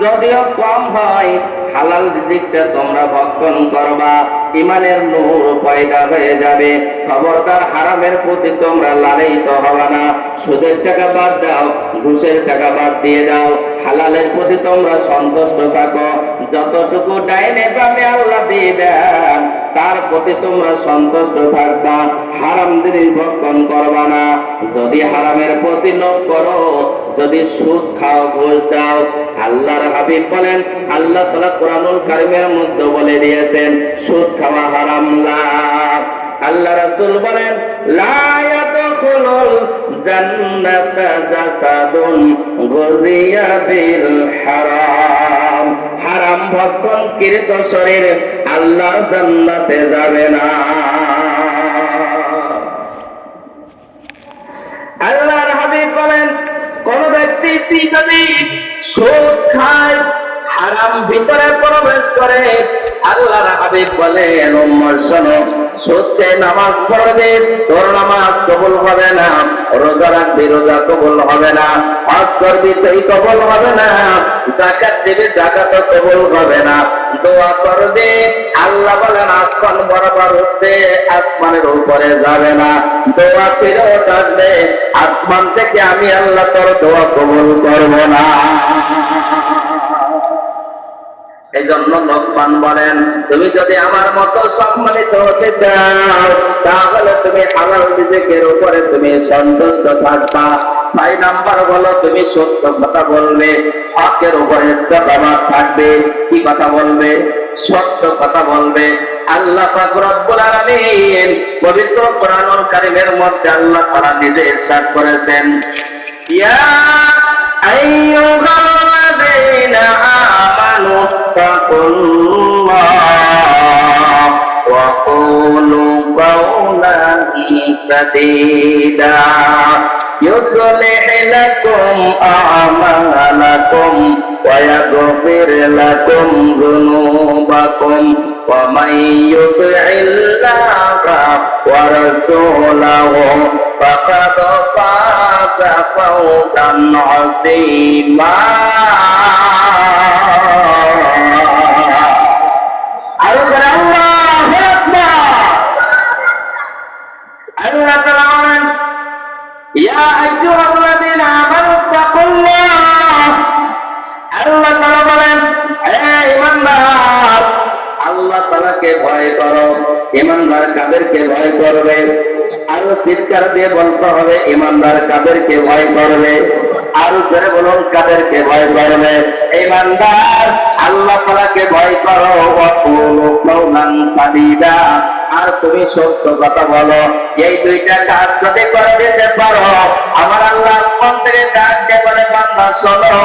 Speaker 1: যদিও কম হয়, হালাল রিজিকটা তোমরা ভক্ষণ করবা, ইমানের নূর পয়দা হয়ে যাবে। খবরদার হারামের প্রতি তোমরা লালিত হবে না। সুদের টাকা বাদ দাও, ঘুষের টাকা বাদ দিয়ে দাও, হালালের প্রতি তোমরা সন্তুষ্ট থাকো। যতটুকু ডাইনে বামে আল্লাহ দিবেন তার প্রতি তোমরা সন্তুষ্ট থাকবা, হারাম জিনিস ভক্ষণ করবা না। যদি হারামের প্রতি লোভ করো, যদি সুদ খাও, ঘুষ দাও, আল্লাহর হাবিব বলেন, আল্লাহ তাআলা কোরআনুল কারীমের মধ্যে বলে দিয়েছেন সুদ খাওয়া হারাম। আল্লাহ রাসূল বলেন, লা ইয়াদখুলুল জান্নাতা জাসাদুন গুযিয়া বিল হারাম, হারাম ভক্ষণকৃত শরীর আল্লাহর জান্নাতে যাবে না। আল্লাহর হাবিব বলেন, কোন ব্যক্তি যদি সুদ খায়, হারাম ভিতরে প্রবেশ করে, আল্লাহর হাবিব বলেন, উম্মত শোনো, সুদে নামাজ পড়বে, তোর নামাজ কবুল হবে না। রোজা রাখবি, রোজা কবুল হবে না। হজ করবি, তুই কবুল হবে না। যাকাত দিবি, যাকাত কবুল হবে না। দোয়া করবে, আল্লাহ বলেন আসমান বরাবর উঠবে, আসমানের উপরে যাবে না। দোয়া ফেরত আসবে, আসমান থেকে আমি আল্লাহ তোর দোয়া কবুল করব না। এই জন্য লোকমান বলেন, তুমি যদি আমার মতো সম্মানিত হতে চাও তাহলে তুমি হালাল রিজিকের উপরে তুমি সন্তুষ্ট থাকবা। 6 নাম্বার হলো তুমি সত্য কথা বলবে, হকের উপরে ইস্তেকামাত থাকবে। কি কথা বলবে? সত্য কথা বলবে। আল্লাহ পাক রব্বুল আলামিন পবিত্র কোরআনুল কারীমের মধ্যে আল্লাহ তাআলা নিজে ইরশাদ করেছেন, ইয়া আইয়ুহাল্লাযীনা আমানু তাকুল্লাহ ওয়া কুলু কাওলান সাদীদা يصلح لكم أعمالكم ويغفر لكم ذنوبكم ومن يطع الله ورسوله فقد فاز فوزا عظيما. ইয়া আইয়ুহাল্লাযীনা আমানু তাকুল্লাহ, আল্লাহ তাআলা বলেন, হে ঈমানদার, আল্লাহ তাআলাকে ভয় করো। ঈমানদার কাদেরকে ভয় করবে? আরো চিৎকার দিয়ে বলতে হবে, ঈমানদার কাদেরকে ভয় করবে? আরো জোরে বলুন, কাদেরকে ভয় করবে? ঈমানদার আল্লাহ তাআলাকে ভয় করো। ওয়া কুলু কাওলান সাদীদা, আর তুমি সত্য কথা বলো। এই দুইটা কাজ যদি করে দিতে পারো, আমার আল্লাহ আসমান থেকে ডাক দিয়ে বলে, বান্দা শোনো,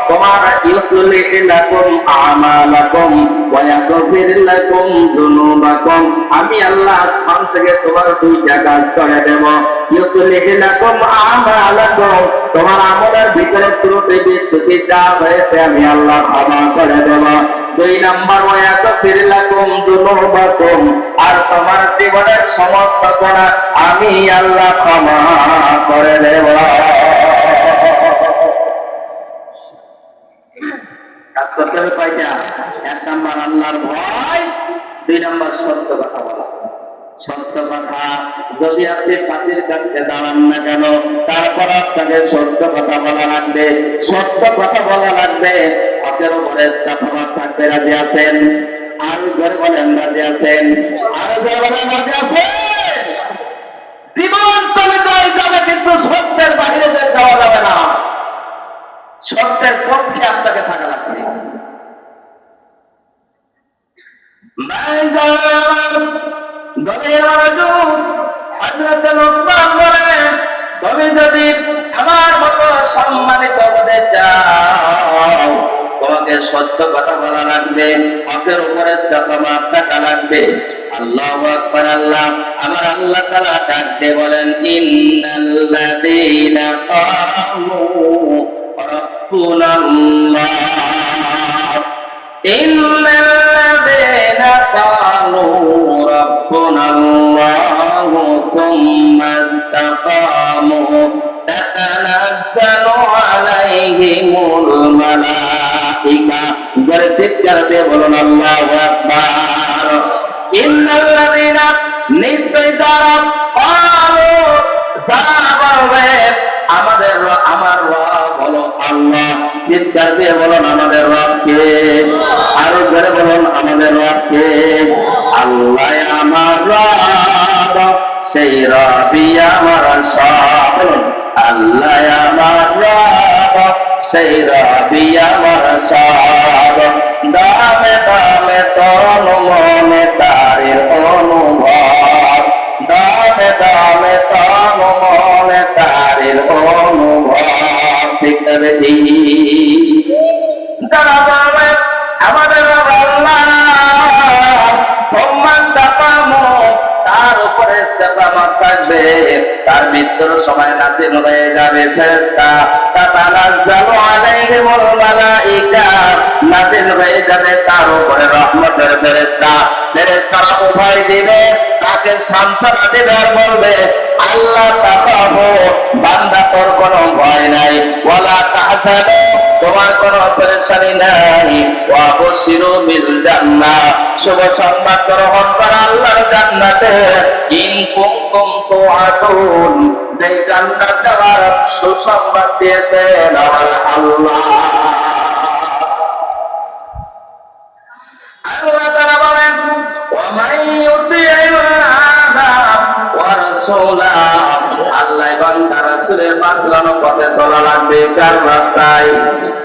Speaker 1: তোমার ইউসলিহ লাকুম আমালাকুম ওয়া ইয়াগফির লাকুম যুনুবাকুম। আমি আল্লাহ আসমান থেকে তোমার দুইটা কাজ করে দেব। ইউসলিহ লাকুম আমালাকুম, তোমার আমলের ভিতরে ত্রুটি বিচ্যুতি যা হয়েছে আমি আল্লাহ ক্ষমা করে দেব। 2 নাম্বার, ওয়া ইয়াগফির লাকুম যুনুবাকুম, আর তোমার জীবনের সমস্ত গুনাহ আমি আল্লাহ ক্ষমা করে দেব। কাজ করতে হবে কয়টা? 1 নাম্বার আল্লাহর ভয়, 2 নাম্বার সত্য কথা বলা। সত্য কথা, যদি আপনি ফাঁসির কাছে দাঁড়ান না কেন, তারপর আপনাকে সত্য কথা বলা লাগবে। সত্য কথা বলা লাগবে। হকের উপরে ইস্তেকামত থাকতে রাজি আছেন? আরো জোরে বলেন, রাজি আছেন? আরো জোরে বলেন, রাজি আছেন? জীবন চলে যাবে, কিন্তু সত্যের বাহিরে যাওয়া যাবে না। সত্যের পক্ষে আপনাকে থাকা লাগবে। তুমি যদি আমার মতো সম্মানিত হতে চাও, তোমাকে সত্য কথা বলা লাগবে, হকের উপরে ইস্তেকামত থাকা লাগবে। আল্লাহু আকবার। আল্লাহ, আমার আল্লাহ তাআলা ডাকতে বলেন, ইন্নাল্লাযীনা ক্বালু রাব্বুনাল্লাহ, ইন্নাল্লাযীনা ক্বালু রাব্বুনাল্লাহু সুম্মা ইসতাকামু তাতানাজ্জালু আলাইহিমুল মালাইকা। যারা চিৎকার দিয়ে বলুন আল্লাহু আকবার। ইন্নাল্লাযীনা, নিশ্চয় যারা, ক্বালু, যারা বলবে আমার রব হলো আল্লাহ। চিৎকার দিয়ে বলুন আমাদের রব কে? আরো জোরে বলুন আমাদের রব কে? আল্লাহ আমার রব, সেই রবই আমার সব। আল্লাহ আমার রব, সেই রবি আমার সব। দামে দামে তন মনে তারের অনুভব, দামে দামে তন মনে তারের অনুভব। ঠিক না বেটি? যারা বলবে আমাদের আল্লাহ, সম্মান তাকামো, তার উপরে ইস্তেকামত থাকবে, তার মৃত্যুর সময় নাজিল হয়ে যাবে ফেরেশতা, তাতানাজ্জালু আলাইহিমুল মালাইকা, নাজিল হয়ে যাবে তার উপরে রহমতের ফেরেশতা। ফেরেশতারা উভয় দিবে, তাকে সান্ত্বনা দিবে আর বলবে, আল্লাহ তাকাবো, বান্দা তোর কোনো ভয় নাই, ওয়ালা তাহজানু, তোমার কোনো পেরেশানি নাই, ওয়া বশিরু বিল জান্নাহ, শুভ সংবাদ গ্রহণ করা আল্লাহর জান্নাতে। ইন কুনতুম তুআদুন, যে জান্নাত দেওয়ার সুসংবাদ দিয়েছেন আমার আল্লাহ। আল্লাহ তাআলা বলেন, ওয়া মান ইউতি'আল্লাহা ওয়া রাসূলাহু, আল্লাহ এবং তার রাসূলের বাতলানো পথে চলা লাগবে। কার রাস্তায়?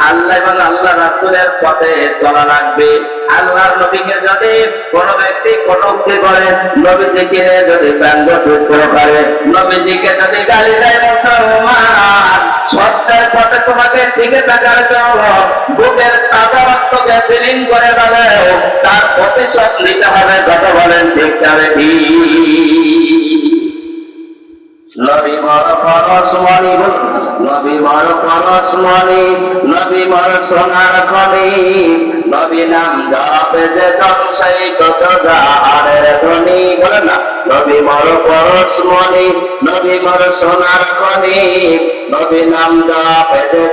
Speaker 1: আল্লাহ এবং আল্লাহ রাসূলের পথে চলা লাগবে। আল্লাহর নবীকে যদি কোন ব্যক্তি কটূক্তি করে, নবীজিকে যদি ব্যঙ্গচিত্র করে, নবীজিকে যদি গালি দেয়, মুসলমান, সত্যের পথে তোমাকে টিকে থাকার জন্য বুকের তাজা রক্তকে ফিলিং করে দেবে, তার প্রতিশোধ নিতে হবে। কথা বলেন ঠিক না বেঠি? নবী মর পরশমণি, নবী মর পরশমণি, নবী মর সোনার খনি, নবী নাম জপে যে সেই কত জাহারের ধ্বনি। বলেন না, নবী মর পরশমণি, নবী মর সোনার খনি, নবী নাম জপে যে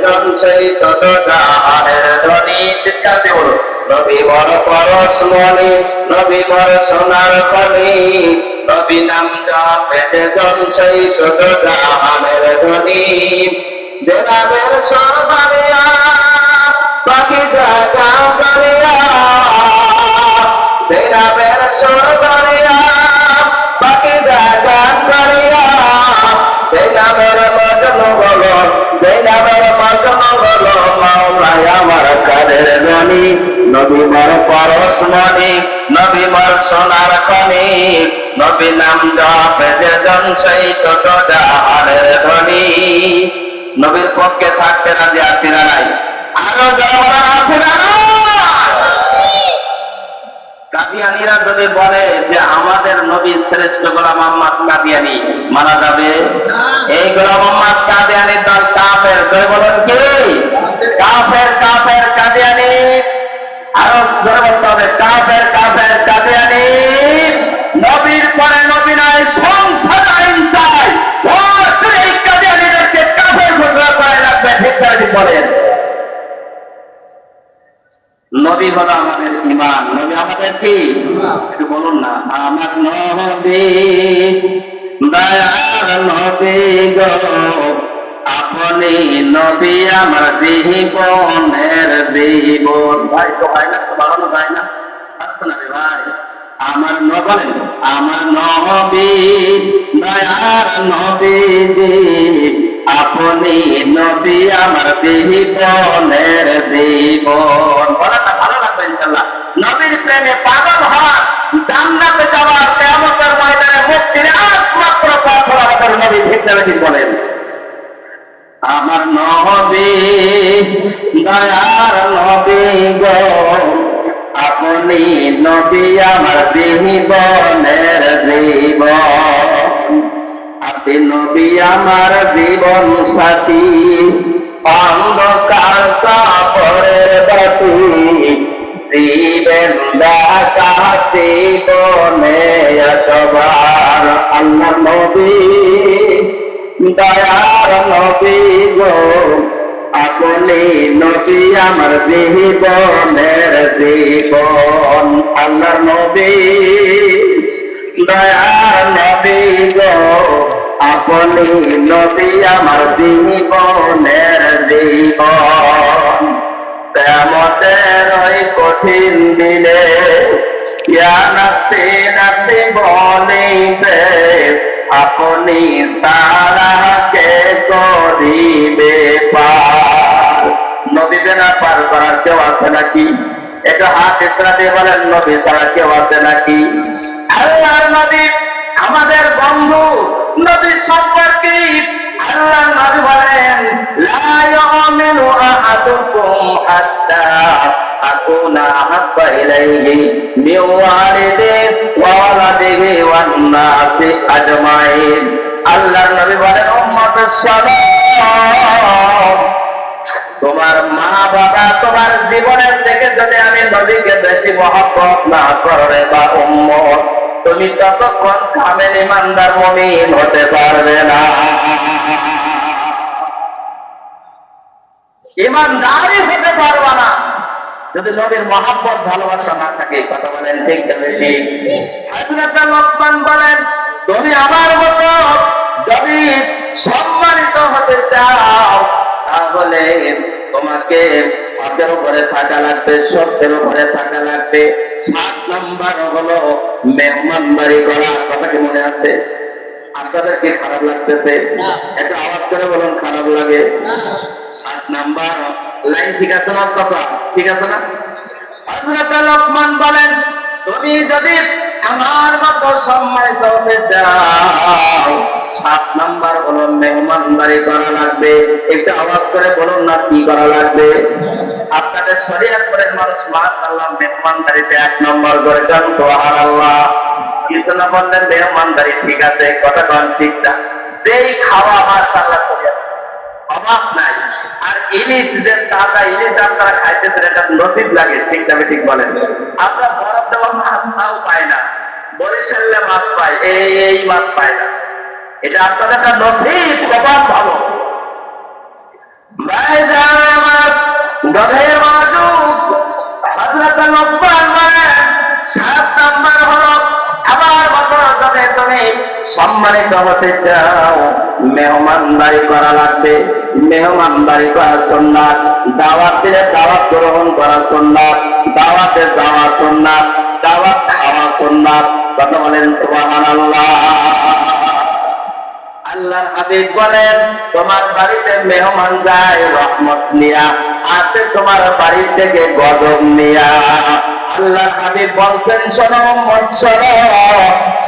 Speaker 1: সেই কত জাহারের ধ্বনি। চিৎকার দিয়ে বলুন, নবী মর পরশমণি, নবী মর সোনার খনি, নবী নাম জপে যে সেই কত জাহারের ধ্বনি। যে নামের সরবারিয়া পাখি জাগা গলিয়া, যে নামের সরবারিয়া পাখি জাগা গলিয়া, যে নামের মজনু বলো, যে নামের মজনু বলো, মাওলায় আমার কাদের ধ্বনি। নবী মোর পরশমণি, নবী মোর সোনার খনি, নবী নাম জপে যে জন সেই তত জাহানের ধনী। নবীর পক্ষে থাকতে রাজি আছি না নাই? আরো জনগণ আছে না নাই? কাদিয়ানীরা যদি বলে যে আমাদের নবী শ্রেষ্ঠ গোলাম মোহাম্মদ কাদিয়ানী, মানা যাবে? এই গোলাম মোহাম্মদ কাদিয়ানীর দল কাফের। জয় বলেন কি? কাফের কাফের কাদিয়ানী। আরো জোরে বলতে হবে, কাফের কাফের কাদিয়ানী। নবীর পরে নবী নয়, সংসদ আইন চাই। এই কাদিয়ানীদেরকে কাফের ঘোষণা করা লাগবে। ঠিক করে বলেন। নবী হলো আমাদের ঈমান। নবী আমাদের কি? একটু বলুন না। আমার নবী দয়ার নবী গো, আপনি নবী আমার জীবনের জীবন। ভাই তো হয় না, তো বাড়ানো যায় না, আসছে না রে ভাই। আমার বলেন, আমার নবী দয়ার নবী জি, আপনি নবী আমার জীবনের জীবন। বলাটা ভালো লাগবে ইনশাআল্লাহ। নবীর প্রেমে পাগল হওয়া, জান্নাতে যাওয়ার, কিয়ামতের ময়দানে মুক্তির একমাত্র পথ হলো আমাদের নবী। ঠিক না ঠিক বলেন? আমার নবী দয়ার নবী গো, আপনি নবী আমার জীবনের জীবন। আপনি নবী আমার জীবন সাথী, অন্ধকার কাপড়ের বাতি, দিবেন দেখা জীবনে এতবার। আল্লাহ নবী দয়ার নবী গো, আপনি নবী আমার জীবনের জীবন। আল্লাহ নবী দয়ার নবী গো, আপনি নবী আমার জীবনের জীবন। কিয়ামতের ওই কঠিন দিনে ইয়া নাফসি নাফসি বলিবে, আপনি সারা কে করিবে পার। নবীকে না পার করার কেউ আছে নাকি? এটা হাত ইশারা দিয়ে বলেন, নবী ছাড়া কেউ আছে নাকি? আল্লাহর নবী আমাদের বন্ধু। নবী সম্পর্কে আল্লাহর নবী বলেন, লা ইউমিনু আহাদুকুম হাত্তা আকুনা আহাব্বা ইলাইহি মিন ওয়ালিদিহি ওয়া ওয়ালাদিহি ওয়ান নাসি আজমাইন। আল্লাহর নবী বলেন, উম্মত সালাম, তোমার মা বাবা তোমার জীবনের থেকে যদি আমি নবীকে বেশি মহব্বত না করে বা উম্মত, তুমি ততক্ষণ কামেল ইমানদার মুমিন হতে পারবে না। ইমানদারই হতে পারবে না যদি নবীর মহব্বত ভালোবাসা না থাকে। কথা বলেন ঠিক না ঠিক? হযরত লোকমান বলেন, তুমি আমার মতো যদি সম্মানিত হতে চাও, তাহলে তোমাকে হকের উপরে থাকা লাগবে, সত্যের উপরে থাকা লাগবে। 7 নম্বর হলো মেহমানদারি করা। কথা কি মনে আছে? আপনাদের কি খারাপ লাগতেছে? একটা আওয়াজ করে বলুন, খারাপ লাগে? 7 নাম্বার লাইন ঠিক আছে না? কথা ঠিক আছে না? হযরত লোকমান বলেন, তুমি যদি আমার মতো সম্মানিত হতে চাও, 7 নাম্বার হলো মেহমানদারি করা লাগবে। একটু আওয়াজ করে বলুন না, কি করা লাগবে? আপনাদের শরীয়ত পরের মানুষ মাশাআল্লাহ মেহমানদারিতে 1 নম্বর করে দেন, সুবহানাল্লাহ। কিছু না বললেন মেহমানদারি ঠিক আছে, কথা কোন ঠিক না? যেই খাওয়া মাশাআল্লাহ শরীয়ত অভাব নাই। আর ইলিশ, যে তাজা ইলিশ আপনারা খাইতেছেন, এটা নসিব লাগে। ঠিক না ঠিক বলেন? আমরা বরফ দেওয়া মাছ তাও পাই না, বরিশালে মাছ পাই, এই মাছ পাই না। এটা আপনাদের একটা নসিব, স্বভাব ভালো। ভাইজান আমার গভীর মনোযোগ। হযরত লোকমান বলেন, 7 নাম্বার হলো আমার মতো যদি তুমি সম্মানিত হতে চাও, মেহমানদারি করা লাগবে। মেহমানদারি করা সুন্নাত। দাওয়াত দিলে দাওয়াত গ্রহণ করা সুন্নাত। দাওয়াতে যাওয়া সুন্নাত। দাওয়াত খাওয়া সুন্নাত। কথা বলেন সুবহানাল্লাহ। আল্লাহর হাবিব বলেন, তোমার বাড়িতে মেহমান যায় রহমত নিয়া, আসে তোমার বাড়ি থেকে গজব নিয়া। আল্লাহর হাবিব বলছেন, শোনো উম্মত শোনো,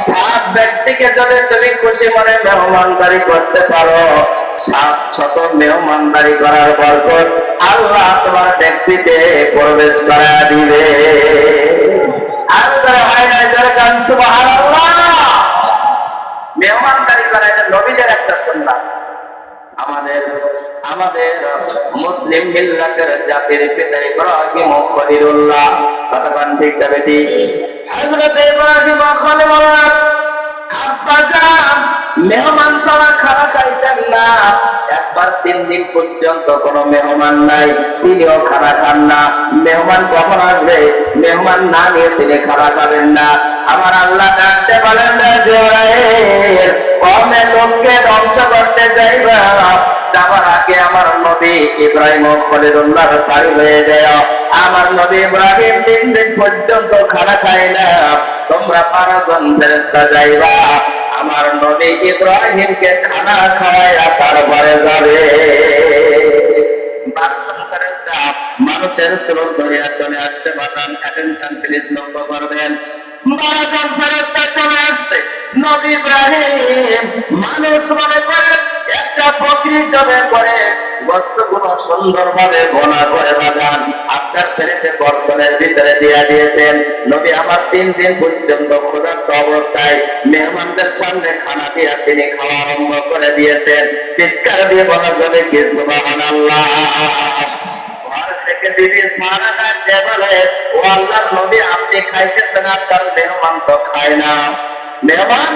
Speaker 1: 7 ব্যক্তিকে যদি তুমি খুশি মনে মেহমানদারি করতে পারো, 7 মেহমানদারি করার বরকত আল্লাহ তোমার ট্যাক্সিতে প্রবেশ করা দিবে। আল্লাহ হয় না যারা গান সুবহানাল্লাহ। মেহমানদারি করা এটা নবীদের একটা সুন্নাত। আমাদের আমাদের মুসলিম মিল্লাতের জাতির পিতা ইব্রাহিম খলিলুল্লাহ, কতক্ষণ ঠিক তবে ঠিক, হযরত ইব্রাহিম খলিলুল্লাহ মেহমান ছাড়া খাওয়া খাইতেন না। একবার 3 দিন পর্যন্ত কোন মেহমান নাই, তিনিও খানা খান না। মেহমান কখন আসবে, মেহমান না নিয়ে তিনি খানা খাবেন না। আমার আল্লাহ ডাকতে বলেন, কমে লোককে ধ্বংস করতে যাইবা, যাবার আগে আমার নবী ইব্রাহিম খলিলুল্লাহর বাড়ি হয়ে যায়। আমার নবী ইব্রাহিম 3 দিন পর্যন্ত খানা খায় না। তোমরা 12 জন ফেরেশতা যাইবা, আমার নবী ইব্রাহিমকে খানা খাওয়াইয়া তারপরে যাবে। 12 জন ফেরেশতা মানুষের স্রোত ধরিয়া চলে আসছে। বাতান অ্যাটেনশন প্লিজ লক্ষ্য করবেন। 12 জন ফেরেশতা চলে আসছে। নবী ইব্রাহিম মানুষ মনে করে একটা বকরি জবে করে বস্তুগুলো সুন্দরভাবে বোনা করে বাগান আপনার ফেরেতে বর্তনের ভিতরে দিয়ে দিয়েছেন। নবী আমার 3 দিন পর্যন্ত ক্ষুধার্ত অবস্থায় মেহমানদের সামনে খানা দিয়া তিনি খাওয়া আরম্ভ করে দিয়েছেন। চিৎকার দিয়ে বলা যাবে কি সুবহানাল্লাহ। ঘর থেকে দিদি সারাটা যে বলে, ও আল্লাহর নবী আপনি খাইতেছেন, আপনার মেহমান তো খায় না। মেহমান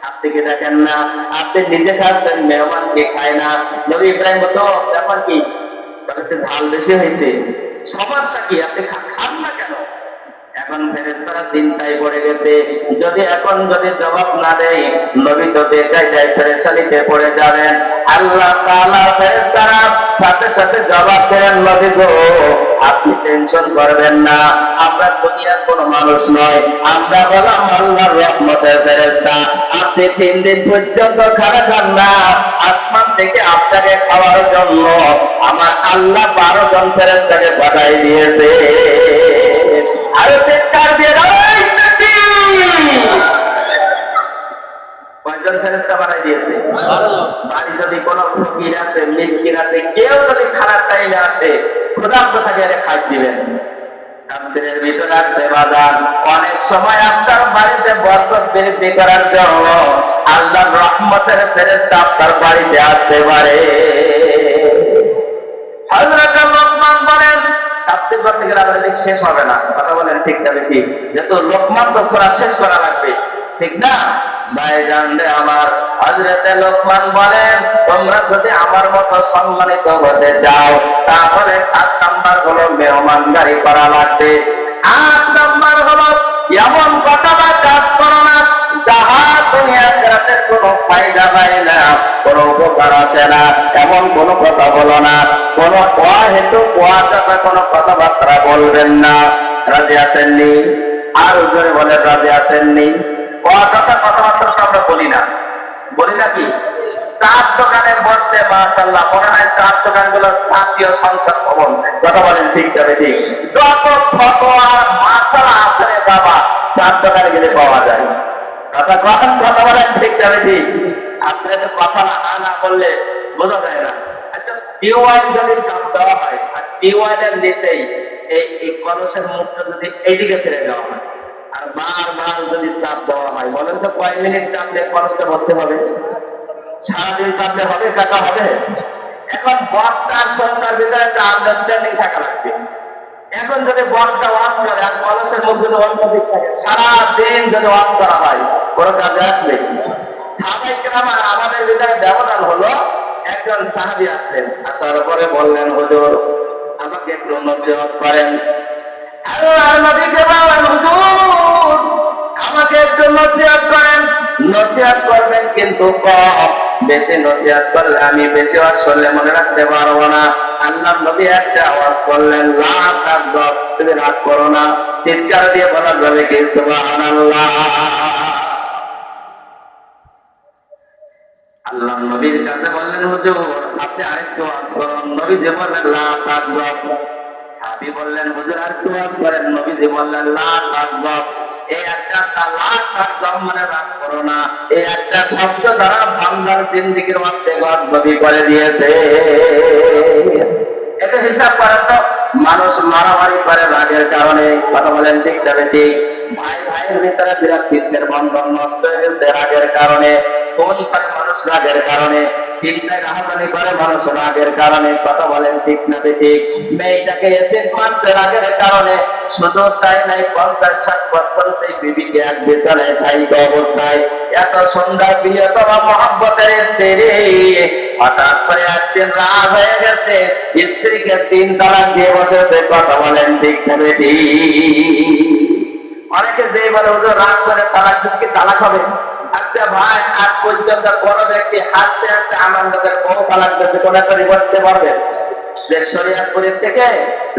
Speaker 1: আপনি কি দেখেন না, আপনি নিজে খাচ্ছেন, মেহমান কে খায় না। নবী ইব্রাহিম বলতো, ব্যাপার কি, ঝাল বেশি হয়েছে, সমস্যা কি, আপনি খান না কেন? এখন ফেরেশতারা চিন্তায় পড়ে গেছে, যদি জবাব না দেয় নবী তো বেকায় যায়, পেরেশানিতে পড়ে যাবেন। আল্লাহ তাআলা ফেরেশতারা সাথে সাথে জবাব দেন, নবী গো আপনি টেনশন করবেন না, আমরা দুনিয়ার কোনো মানুষ নয়, আমরা হলাম আল্লাহর রহমতের ফেরেশতা। আপনি 3 দিন পর্যন্ত খানা খান না, আসমান থেকে আপনাকে খাওয়ার জন্য আমার আল্লাহ 12 জন ফেরেশতাকে পাঠাই দিয়েছে। আরো চিৎকার দিয়ে কয়জন ফেরেশতা বানাই দিয়েছে? বাড়ি যদি কোনো ফকির আছে, মিসকিন আছে, কেউ যদি খারাপ টাইমে আসে, ক্ষুধার্ত থাকে খাই দিবেন। তাফসীরের ভিতরে আসছে বাজার, অনেক সময় আপনার বাড়িতে বরকত বৃদ্ধি করার জন্য আল্লাহর রহমতের ফেরেশতা আপনার বাড়িতে আসতে পারে। হযরত লোকমান বলেন, তাফসীর করতে গেলে আমাদের শেষ হবে না, কথা বলেন ঠিক তবে ঠিক, যেহেতু লোকমান তো সূরা শেষ করা লাগবে, ঠিক না ভাইজান রে আমার। হযরত লোকমান বলেন, তোমরা যদি আমার মতো সম্মানিত হতে চাও তাহলে 7 নাম্বার হলো মেহমানদারি করা লাগবে। 8 নাম্বার হলো এমন কথা বা কাজ করো না যাহা দুনিয়া আখিরাতের কোনো ফায়দা পায় না, কোনো উপকার আসে না, এমন কোনো কথা বলো না, কোনো অহেতুক অযথা কোনো কথাবার্তা বলবেন না। রাজি আছেননি? আর জোরে বলেন রাজি আছেননি? অযথা কথাবার্তা আমরা বলি না, বলি না কি? 4 দোকানে বসলে মাশাআল্লাহ মনে হয় 4 দোকানগুলো জাতীয় সংসদ ভবন, কথা বলেন ঠিক তবে ঠিক। যত ফতোয়া মাসালা আছে বাবা 4 দোকানে গেলে পাওয়া যায়। কথা বলেন ঠিক তবে ঠিক। আপনার তো কথা না বললে বোঝা যায় না। আচ্ছা, টিউবওয়েল যদি চাপ দেওয়া হয় আর টিউবওয়েলের নিচেই এই কলসের মুখটা যদি এইদিকে ফিরে দেওয়া হয় আর বারবার যদি চাপ দেওয়া হয়, বলেন তো কয় মিনিট চাপলে কলসটা ভরতে হবে? সারাদিন চাপলে হবে, টাকা হবে? এখন বক্তা আর শ্রোতার ভিতরে একটা আন্ডারস্ট্যান্ডিং থাকা লাগবে। এখন যদি বক্তা ওয়াজ করে আর কলসের মধ্যে যদি অন্য দিক থাকে, সারাদিন যদি ওয়াজ করা হয় কোনো কাজে আসবে? সাহাবায়ে কেরাম আর আমাদের ভিতরে ব্যবধান হলো, একজন সাহাবী আসলেন, আসার পরে বললেন, হুজুর আমাকে একটু নসিহত করেন। আল্লাহর নবীকে বললেন, হুজুর আমাকে একটু নসিহত করেন। নসিহত করবেন কিন্তু কম, বেশি নসিহত করলে আমি বেশি ওয়াজ করলে মনে রাখতে পারবো না। আল্লাহর নবী একটা আওয়াজ করলেন, লা তাগদাব, তুমি রাগ করো না। চিৎকার দিয়ে বলা যাবে কি সুবহানাল্লাহ। আল্লাহ নবীর কাছে বললেন, হুজুর আপনি আরেকটু ওয়াজ করুন। নবীজি বললেন লা তাকযাব। সাহাবী বললেন, হুজুর আরেকটু ওয়াজ করেন। নবীজি বললেন লা তাকযাব। এই একটা লা তাকযাব মানে রাগ করো না, এই একটা শব্দ দ্বারা বান্দার জিন্দেগির মধ্যে গর্বী করে দিয়েছে। এটা হিসাব করেন তো, মানুষ মারামারি করে রাগের কারণে। কথা বলেন ঠিক যাবে ঠিক? ভাই ভাইয়ের ভিতরে বিরাটত্বের বন্ধন নষ্ট হয়ে গেছে রাগের কারণে। ফোন করে মানুষ রাগের কারণে, চিন্তায় রাহাজানি করে মানুষ রাগের কারণে। কথা বলেন ঠিক না ঠিক? মেয়েটাকে এসে মারছে রাগের কারণে। শুধু তাই নাই, 50-60 বছর সেই বিবিকে এক বিছানায় শায়িত অবস্থায় এত সুন্দর প্রিয়তমা মহব্বতের স্ত্রী, হঠাৎ করে একদিন রাগ হয়ে গেছে, স্ত্রীকে 3 তালাক দিয়ে বসেছে। কথা বলেন ঠিক না ঠিক? অনেকে যে বলে হুজুর রাগ করে তালাক দিচ্ছে, তালাক হবে? আচ্ছা ভাই, আজ পর্যন্ত কোন ব্যক্তি হাসতে হাসতে আনন্দ করে কোন তালাক দিচ্ছে কোন একটা রিপোর্ট দিতে পারবে? যে শরীয়তপুরের থেকে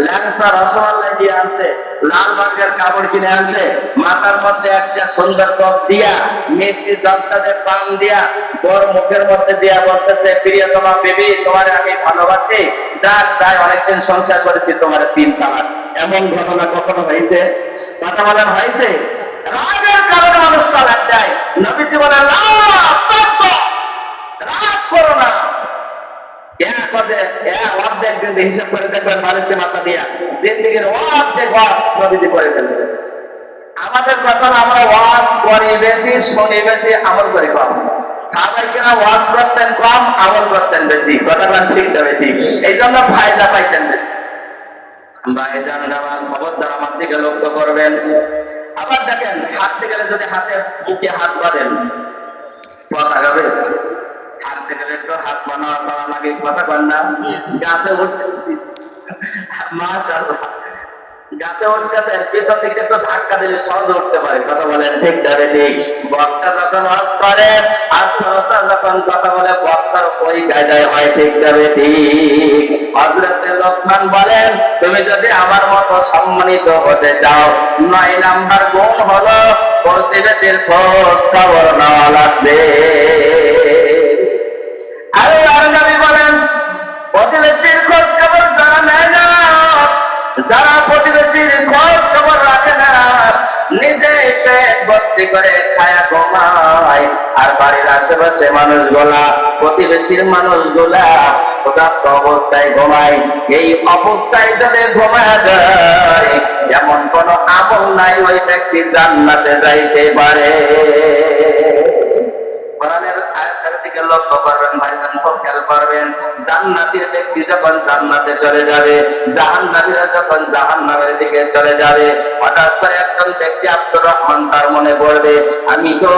Speaker 1: ল্যাংসা রসমালাই দিয়ে আনছে, লাল রঙের কাপড় কিনে আনছে, মাথার মধ্যে একটা সুন্দর টপ দিয়া, মিষ্টি জলটাতে পান দিয়া, বর মুখের মধ্যে দিয়া বলতেছে, প্রিয়তমা বেবি তোমার আমি ভালোবাসি, যাক তাই অনেকদিন সংসার করেছি, তোমার 3 তালাক। এমন ঘটনা কখনো হয়েছে? কথা বলেন হয়েছে? রাগের কারণে মানুষ তালাক দেয়। নবীজি বলেন রাগ করো না। অর্ধেক যদি হিসাব করে দেখবেন মানুষের মাথা দিয়া জিন্দিগির অর্ধেক নবীজি করে ফেলছে। আমাদের কথা আমরা ওয়াজ করি বেশি, শুনি বেশি, আমল করি কম। সাহাবাইকেরা ওয়াজ করতেন কম, আমল করতেন বেশি। কথাটা ঠিক যাবে ঠিক? এই জন্য ফায়দা পাইতেন বেশি। ভাইজান আমার খবরদার আমার দিকে লক্ষ্য করবেন। আবার দেখেন, হাঁটতে গেলে যদি হাতে বুকে হাত বাঁধেন, কথা যাবে? হাঁটতে গেলে একটু হাত বানাওয়া করা লাগে, কথা কন না? গাছে উঠতে, মাশাআল্লাহ, গাছে উঠতেছেন, পিছন থেকে একটু ধাক্কা দিলে সহজে উঠতে পারে। কথা বলেন ঠিক যাবে ঠিক? বক্তা যখন ওয়াজ করে আর শ্রোতা যখন কথা বলে, বক্তার ওই কায়দায় হয়। ঠিক যাবে ঠিক? হযরত লোকমান বলেন, তুমি যদি আমার মতো সম্মানিত হতে চাও, 9 নাম্বার গুণ হলো প্রতিবেশীর খোঁজ খবর নেওয়া লাগবে। আল্লাহর নবী বলেন, প্রতিবেশীর খোঁজ খবর যারা নেয় না, যারা প্রতিবেশীর খোঁজ খবর রাখে না, নিজে পেট ভর্তি করে খায়া ঘুমায়, আর বাড়ির আশেপাশে মানুষগুলা, প্রতিবেশীর মানুষগুলা ক্ষুধার্ত অবস্থায় ঘুমায়। এই অবস্থায় যদি ঘুমায় যায়, এমন কোন আমল নাই, ওই ব্যক্তি জান্নাতে যাইতে পারে। কোরআনের আয়াতের দিকে লক্ষ্য করবেন ভাইজান, খুব খেয়াল করবেন। জান্নাতের ব্যক্তি যখন জান্নাতে চলে যাবে, জাহান্নামীরা যখন জাহান্নামের দিকে চলে যাবে, হঠাৎ করে একজন ব্যক্তি আব্দুর রহমান তার মনে পড়বে, আমি তো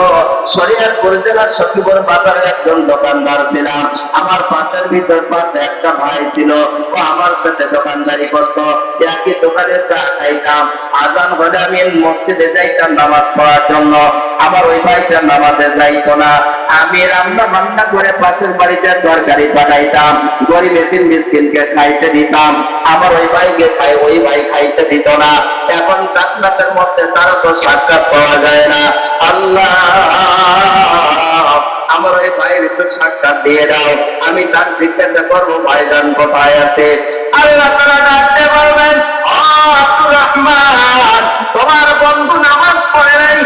Speaker 1: শরীয়তপুর জেলার সখীপুর বাজারের একজন দোকানদার ছিলাম, আমার পাশের ভিতর পাশে একটা ভাই ছিল, ও আমার সাথে দোকানদারি করতো, একই দোকানে চা খাইতাম, আজান হলে আমি মসজিদে যাইতাম নামাজ পড়ার জন্য, আমার ওই ভাইটা নামাজে যাইতো না, আমি রান্না বান্না করে পাশের বাড়িতে তরকারি পাঠাইতাম, গরিব এতিম মিসকিনকে খাইতে দিতাম, আমার ওই ভাইকে ওই ভাই খাইতে দিত না। এখন জান্নাতের মধ্যে তারা তো সাক্ষাৎ পাওয়া যায় না। আল্লাহ আমার ওই ভাইয়ের একটু সাক্ষাৎ দিয়ে দাও, আমি তার জিজ্ঞাসা করবো ভাইজান কোথায় আছে। আল্লাহ তাআলা ডাকতে বলবেন, ও আব্দুর রহমান, তোমার বন্ধু নামাজ পড়ে নাই,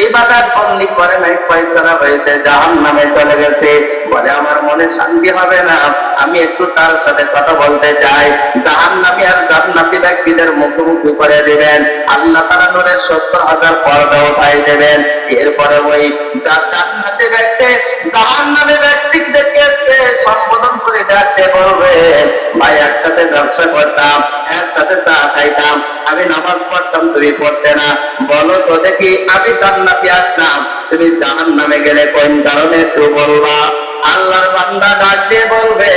Speaker 1: ইবাদত বন্দি করে নাই, ফয়সালা হয়েছে, জাহান্নামে চলে গেছে। বলে আমার মনে শান্তি হবে না, আমি একটু তার সাথে কথা বলতে চাই। জাহান্নামী আর জান্নাতি ব্যক্তিদের মুখোমুখি করে দিবেন, আল্লাহ তাআলা নূরের 70,000 পর্দা উঠাই দেবেন। এরপরে ওই জান্নাতি ব্যক্তি জাহান্নামী ব্যক্তিদেরকে সম্বোধন করে ডাকতে বলবে, ভাই একসাথে ব্যবসা করতাম, একসাথে চা খাইতাম, আমি নামাজ পড়তাম, তুমি পড়তে না, বলো তো দেখি আমি জান্নাতে আসলাম, তুমি জাহান্নামে গেলে কোন কারণে একটু বলবা। আল্লাহর বান্দা ডাক দিয়ে বলবে,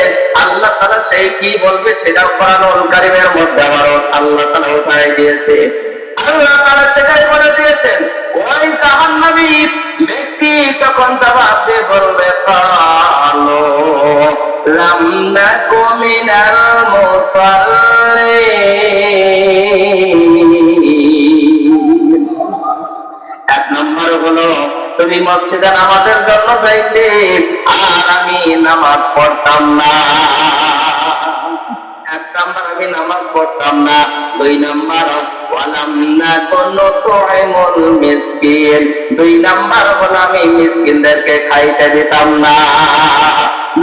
Speaker 1: আল্লাহ তাআলা সেই কি বলবে সেটাও কোরআনুল কারীমের মধ্যে আমার আল্লাহ তাআলা উঠাই দিয়েছে। আল্লাহ তাআলা সেটাই বলে দিয়েছেন। ওই জাহান্নামী ব্যক্তি তখন জবাব দিয়ে বলবে, কালো লাম নাকু মিনাল মুসাল্লিন। 1 নম্বর হলো তুমি মসজিদে নামাজের জন্য যাইতে, আর আমি নামাজ পড়তাম না। এক নাম্বার, আমি নামাজ পড়তাম না। দুই নাম্বার, ওয়ালাম নাকুনু তুইমুল মিসকিন। দুই নাম্বার হলো আমি মিসকিনদেরকে খাইতে দিতাম না।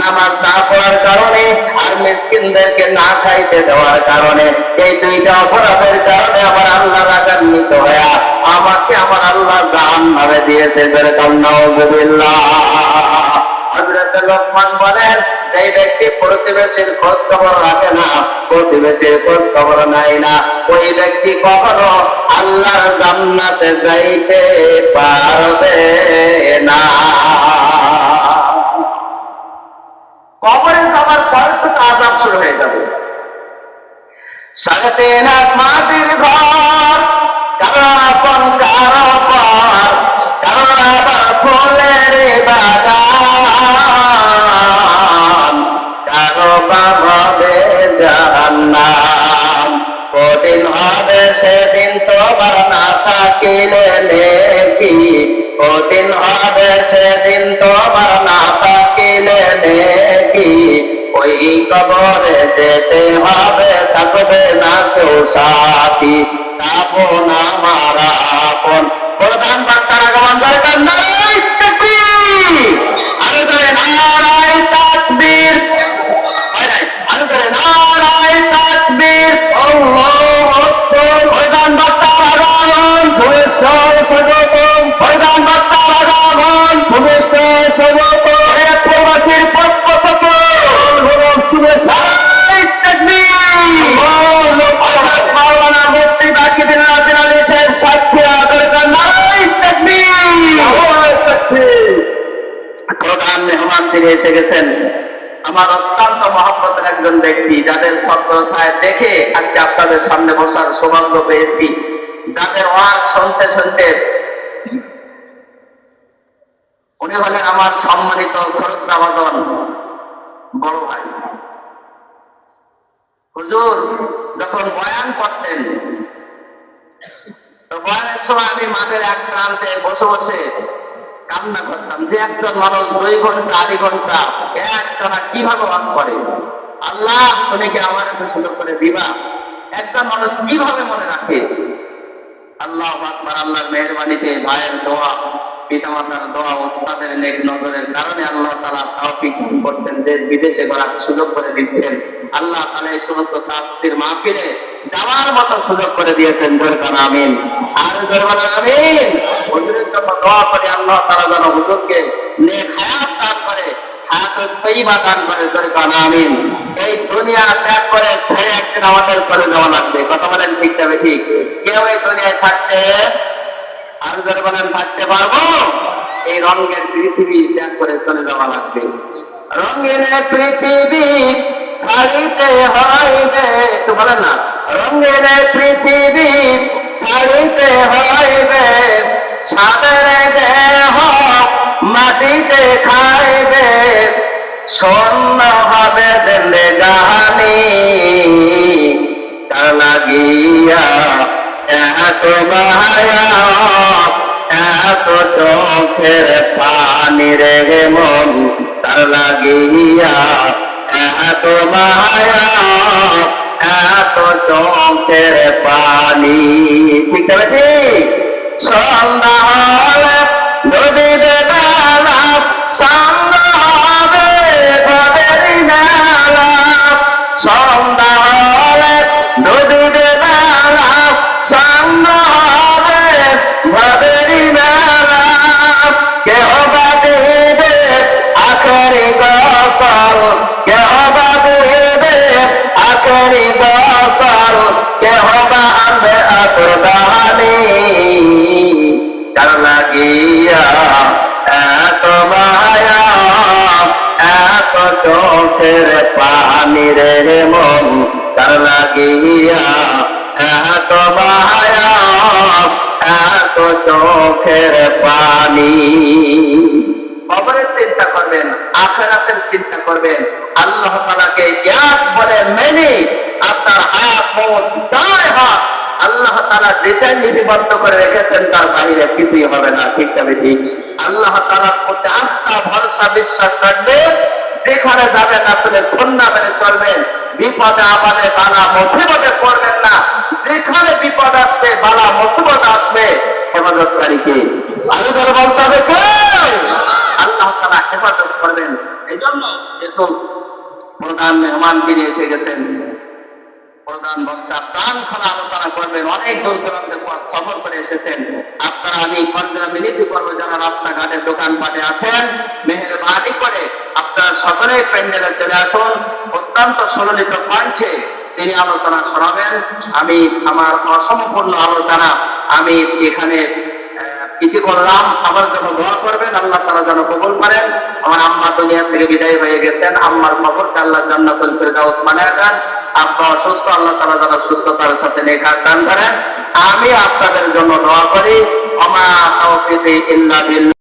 Speaker 1: নামাজ না পড়ার কারণে আর মিসকিনদেরকে না খাইতে দেওয়ার কারণে, এই দুইটা অপরাধের কারণে আমার আল্লাহ রাগান্বিত হয়ে আমাকে আমার আল্লাহ জাহান্নামে দিয়েছে। নাউযুবিল্লাহ। হযরত লোকমান বলেন, যে ব্যক্তি প্রতিবেশীর খোঁজ খবর রাখে না, প্রতিবেশীর খোঁজ খবর নাই না, ওই ব্যক্তি কখনো আল্লাহর জান্নাতে যাইতে পারবে না। কবরে যাওয়ার পর তো আযাব শুরু হয়ে যাবে। 3.5 হাত মাটির ঘর, কারো আপন কারো পর, কারো আবার ফুলের বাগান, কারো বা হবে জাহান্নাম। কঠিন হবে সেদিন তোমার না থাকিলে নেকি, কঠিন হবে সেদিন তোমার না থাকিলে নেকি। ওই কবরে যেতে হবে, থাকবে না কেউ সাথী, যাবো না মারা আপন। প্রধান বার্তার আগমন দরকার নাই। আরো ধরে নারায় তাকবীর, আরো ধরে নারায় তাকবীর, আল্লাহু আকবার। প্রধান বার্তার আগমন, শুভেচ্ছা স্বাগতম। প্রধান বার্তার আগমন, শুভেচ্ছা স্বাগতম। প্রবাসীর পক্ষ থেকে শুভেচ্ছা। মাওলানা মুফতি বাকিবুল্লাহ জিলানীর সাক্ষী দরকার নাই। প্রধান মেহমান তিনি এসে গেছেন, আমার অত্যন্ত মহব্বতের একজন ব্যক্তি, যাদের ছত্র ছায়া দেখে আজকে আপনাদের সামনে বসার সৌভাগ্য পেয়েছি, যাদের ওয়াজ শুনতে শুনতে। উনি হলেন আমার সম্মানিত শ্রদ্ধাভাজন বড় ভাই। হুজুর যখন বয়ান করতেন, তো বয়ানের সময় আমি মাঠের এক প্রান্তে বসে বসে কান্না করতাম যে একজন মানুষ 2 ঘন্টা 2.5 ঘন্টা একটানা কিভাবে ওয়াজ করে। আল্লাহ তুমি কি আমার একটু সুন্দর করে দিবা, একজন মানুষ কিভাবে মনে রাখে। আল্লাহু আকবার। আল্লাহর মেহেরবানিতে ভাইয়ের দোয়া, পিতামাতার দোয়া, ওস্তাদের নেক নজরের কারণে আল্লাহ তাআলা তৌফিক দান করছেন, দেশ বিদেশে ঘোরার সুযোগ করে দিচ্ছেন। আল্লাহ তাআলা এই সমস্ত তাফসীর মাহফিলে যাওয়ার মতো সুযোগ করে দিয়েছেন। দরকার আমিন, আর দরকার আমিন। হুজুরের জন্য দোয়া করি, আল্লাহ তাআলা যেন হুজুরকে নেক হায়াত দান করে, হায়াতুত তাইয়্যিবা দান করে। দরকার আমিন। এই দুনিয়া ত্যাগ করে ছেড়ে একদিন আমাদের চলে যাওয়া লাগবে। কথা বলেন ঠিক তবে ঠিক। কেউ এই দুনিয়ায় থাকতে, আর যারা বলেন থাকতে পারবো, এই রঙের পৃথিবী ত্যাগ করে চলে যাওয়া লাগবে। রঙের পৃথিবী ছাড়িতে হইবে, একটু বলেন না, রঙের পৃথিবী ছাড়িতে হইবে, সাদের দেহ মাটিতে খাইবে, শূন্য হবে জিন্দেগানি, তার লাগিয়া এত মায়া, এত চোখের পানি রে মন, তার লাগিয়া এত মায়া, এত চোখের পানি। ঠিক আছে। সন্ধ্যা হলে নদীতে বেলা, সন্ধ্যা হবে ঘরের মেলা, সন্ধ্যা হলে নদীতে বেলা, সন্ধ্যা হবে ঘরের মেলা। কেহ বা দেবে আখেরি গসল, কেহ বা দেবে আখেরি গসল, কেহ বা আনবে আতরদানি, কার লাগিয়া এত মায়া, এত চোখের পানি রে মন, কার লাগিয়া এত মায়া, এত চোখের পানি। কবরের চিন্তা করবেন, আখিরাতের চিন্তা করবেন, আল্লাহ তাআলাকে এক বলে মেনে আপনার হায়াত মত যাই হোক আল্লাহ তাআলা যেটা লিপিবদ্ধ করে রেখেছেন তার বাইরে কিছুই হবে না। ঠিক তবে ঠিক আল্লাহ তাআলার প্রতি আস্থা ভরসা বিশ্বাস রাখবে, যেখানে যাবেন আসলে সুন্নাহ মেনে চলবেন, বিপদে আপদে বালা মুসিবতে পড়বেন না। যেখানে বিপদ আসবে বালা মুসিবত আসবে হেফাজতকারীকে আরো ধরে বলতে হবে কে? আল্লাহ তাআলা হেফাজত করবেন। এই জন্য যেহেতু প্রধান মেহমান তিনি এসে গেছেন, প্রধান বক্তা প্রাণ খোলা আলোচনা করবেন, অনেক দূর দূরান্তের পথ সফর করে এসেছেন। আপনারা আমি কর্মীরা মিলিত করবো, যারা রাস্তাঘাটে দোকানপাটে আছেন, মেহেরবানি করে আপনারা সকলে প্যান্ডেলে চলে আসুন। অত্যন্ত সুললিত কণ্ঠে তিনি আলোচনা শোনাবেন। আমি আমার অসম্পূর্ণ আলোচনা আমি এখানে ইতি করলাম। আমার জন্য দোয়া করবেন, আল্লাহ তাআলা যেন কবুল করেন। আমার আম্মা দুনিয়া থেকে বিদায় হয়ে গেছেন, আম্মার কবরকে আল্লাহ জান্নাতুল ফিরদাউস বানায় দেন। আব্বা অসুস্থ, আল্লাহ তাআলা যেন সুস্থতার সাথে নেক দান করেন। আমি আপনাদের জন্য দোয়া করি। ওমা তাওফীকি ইল্লা বিল্লাহ।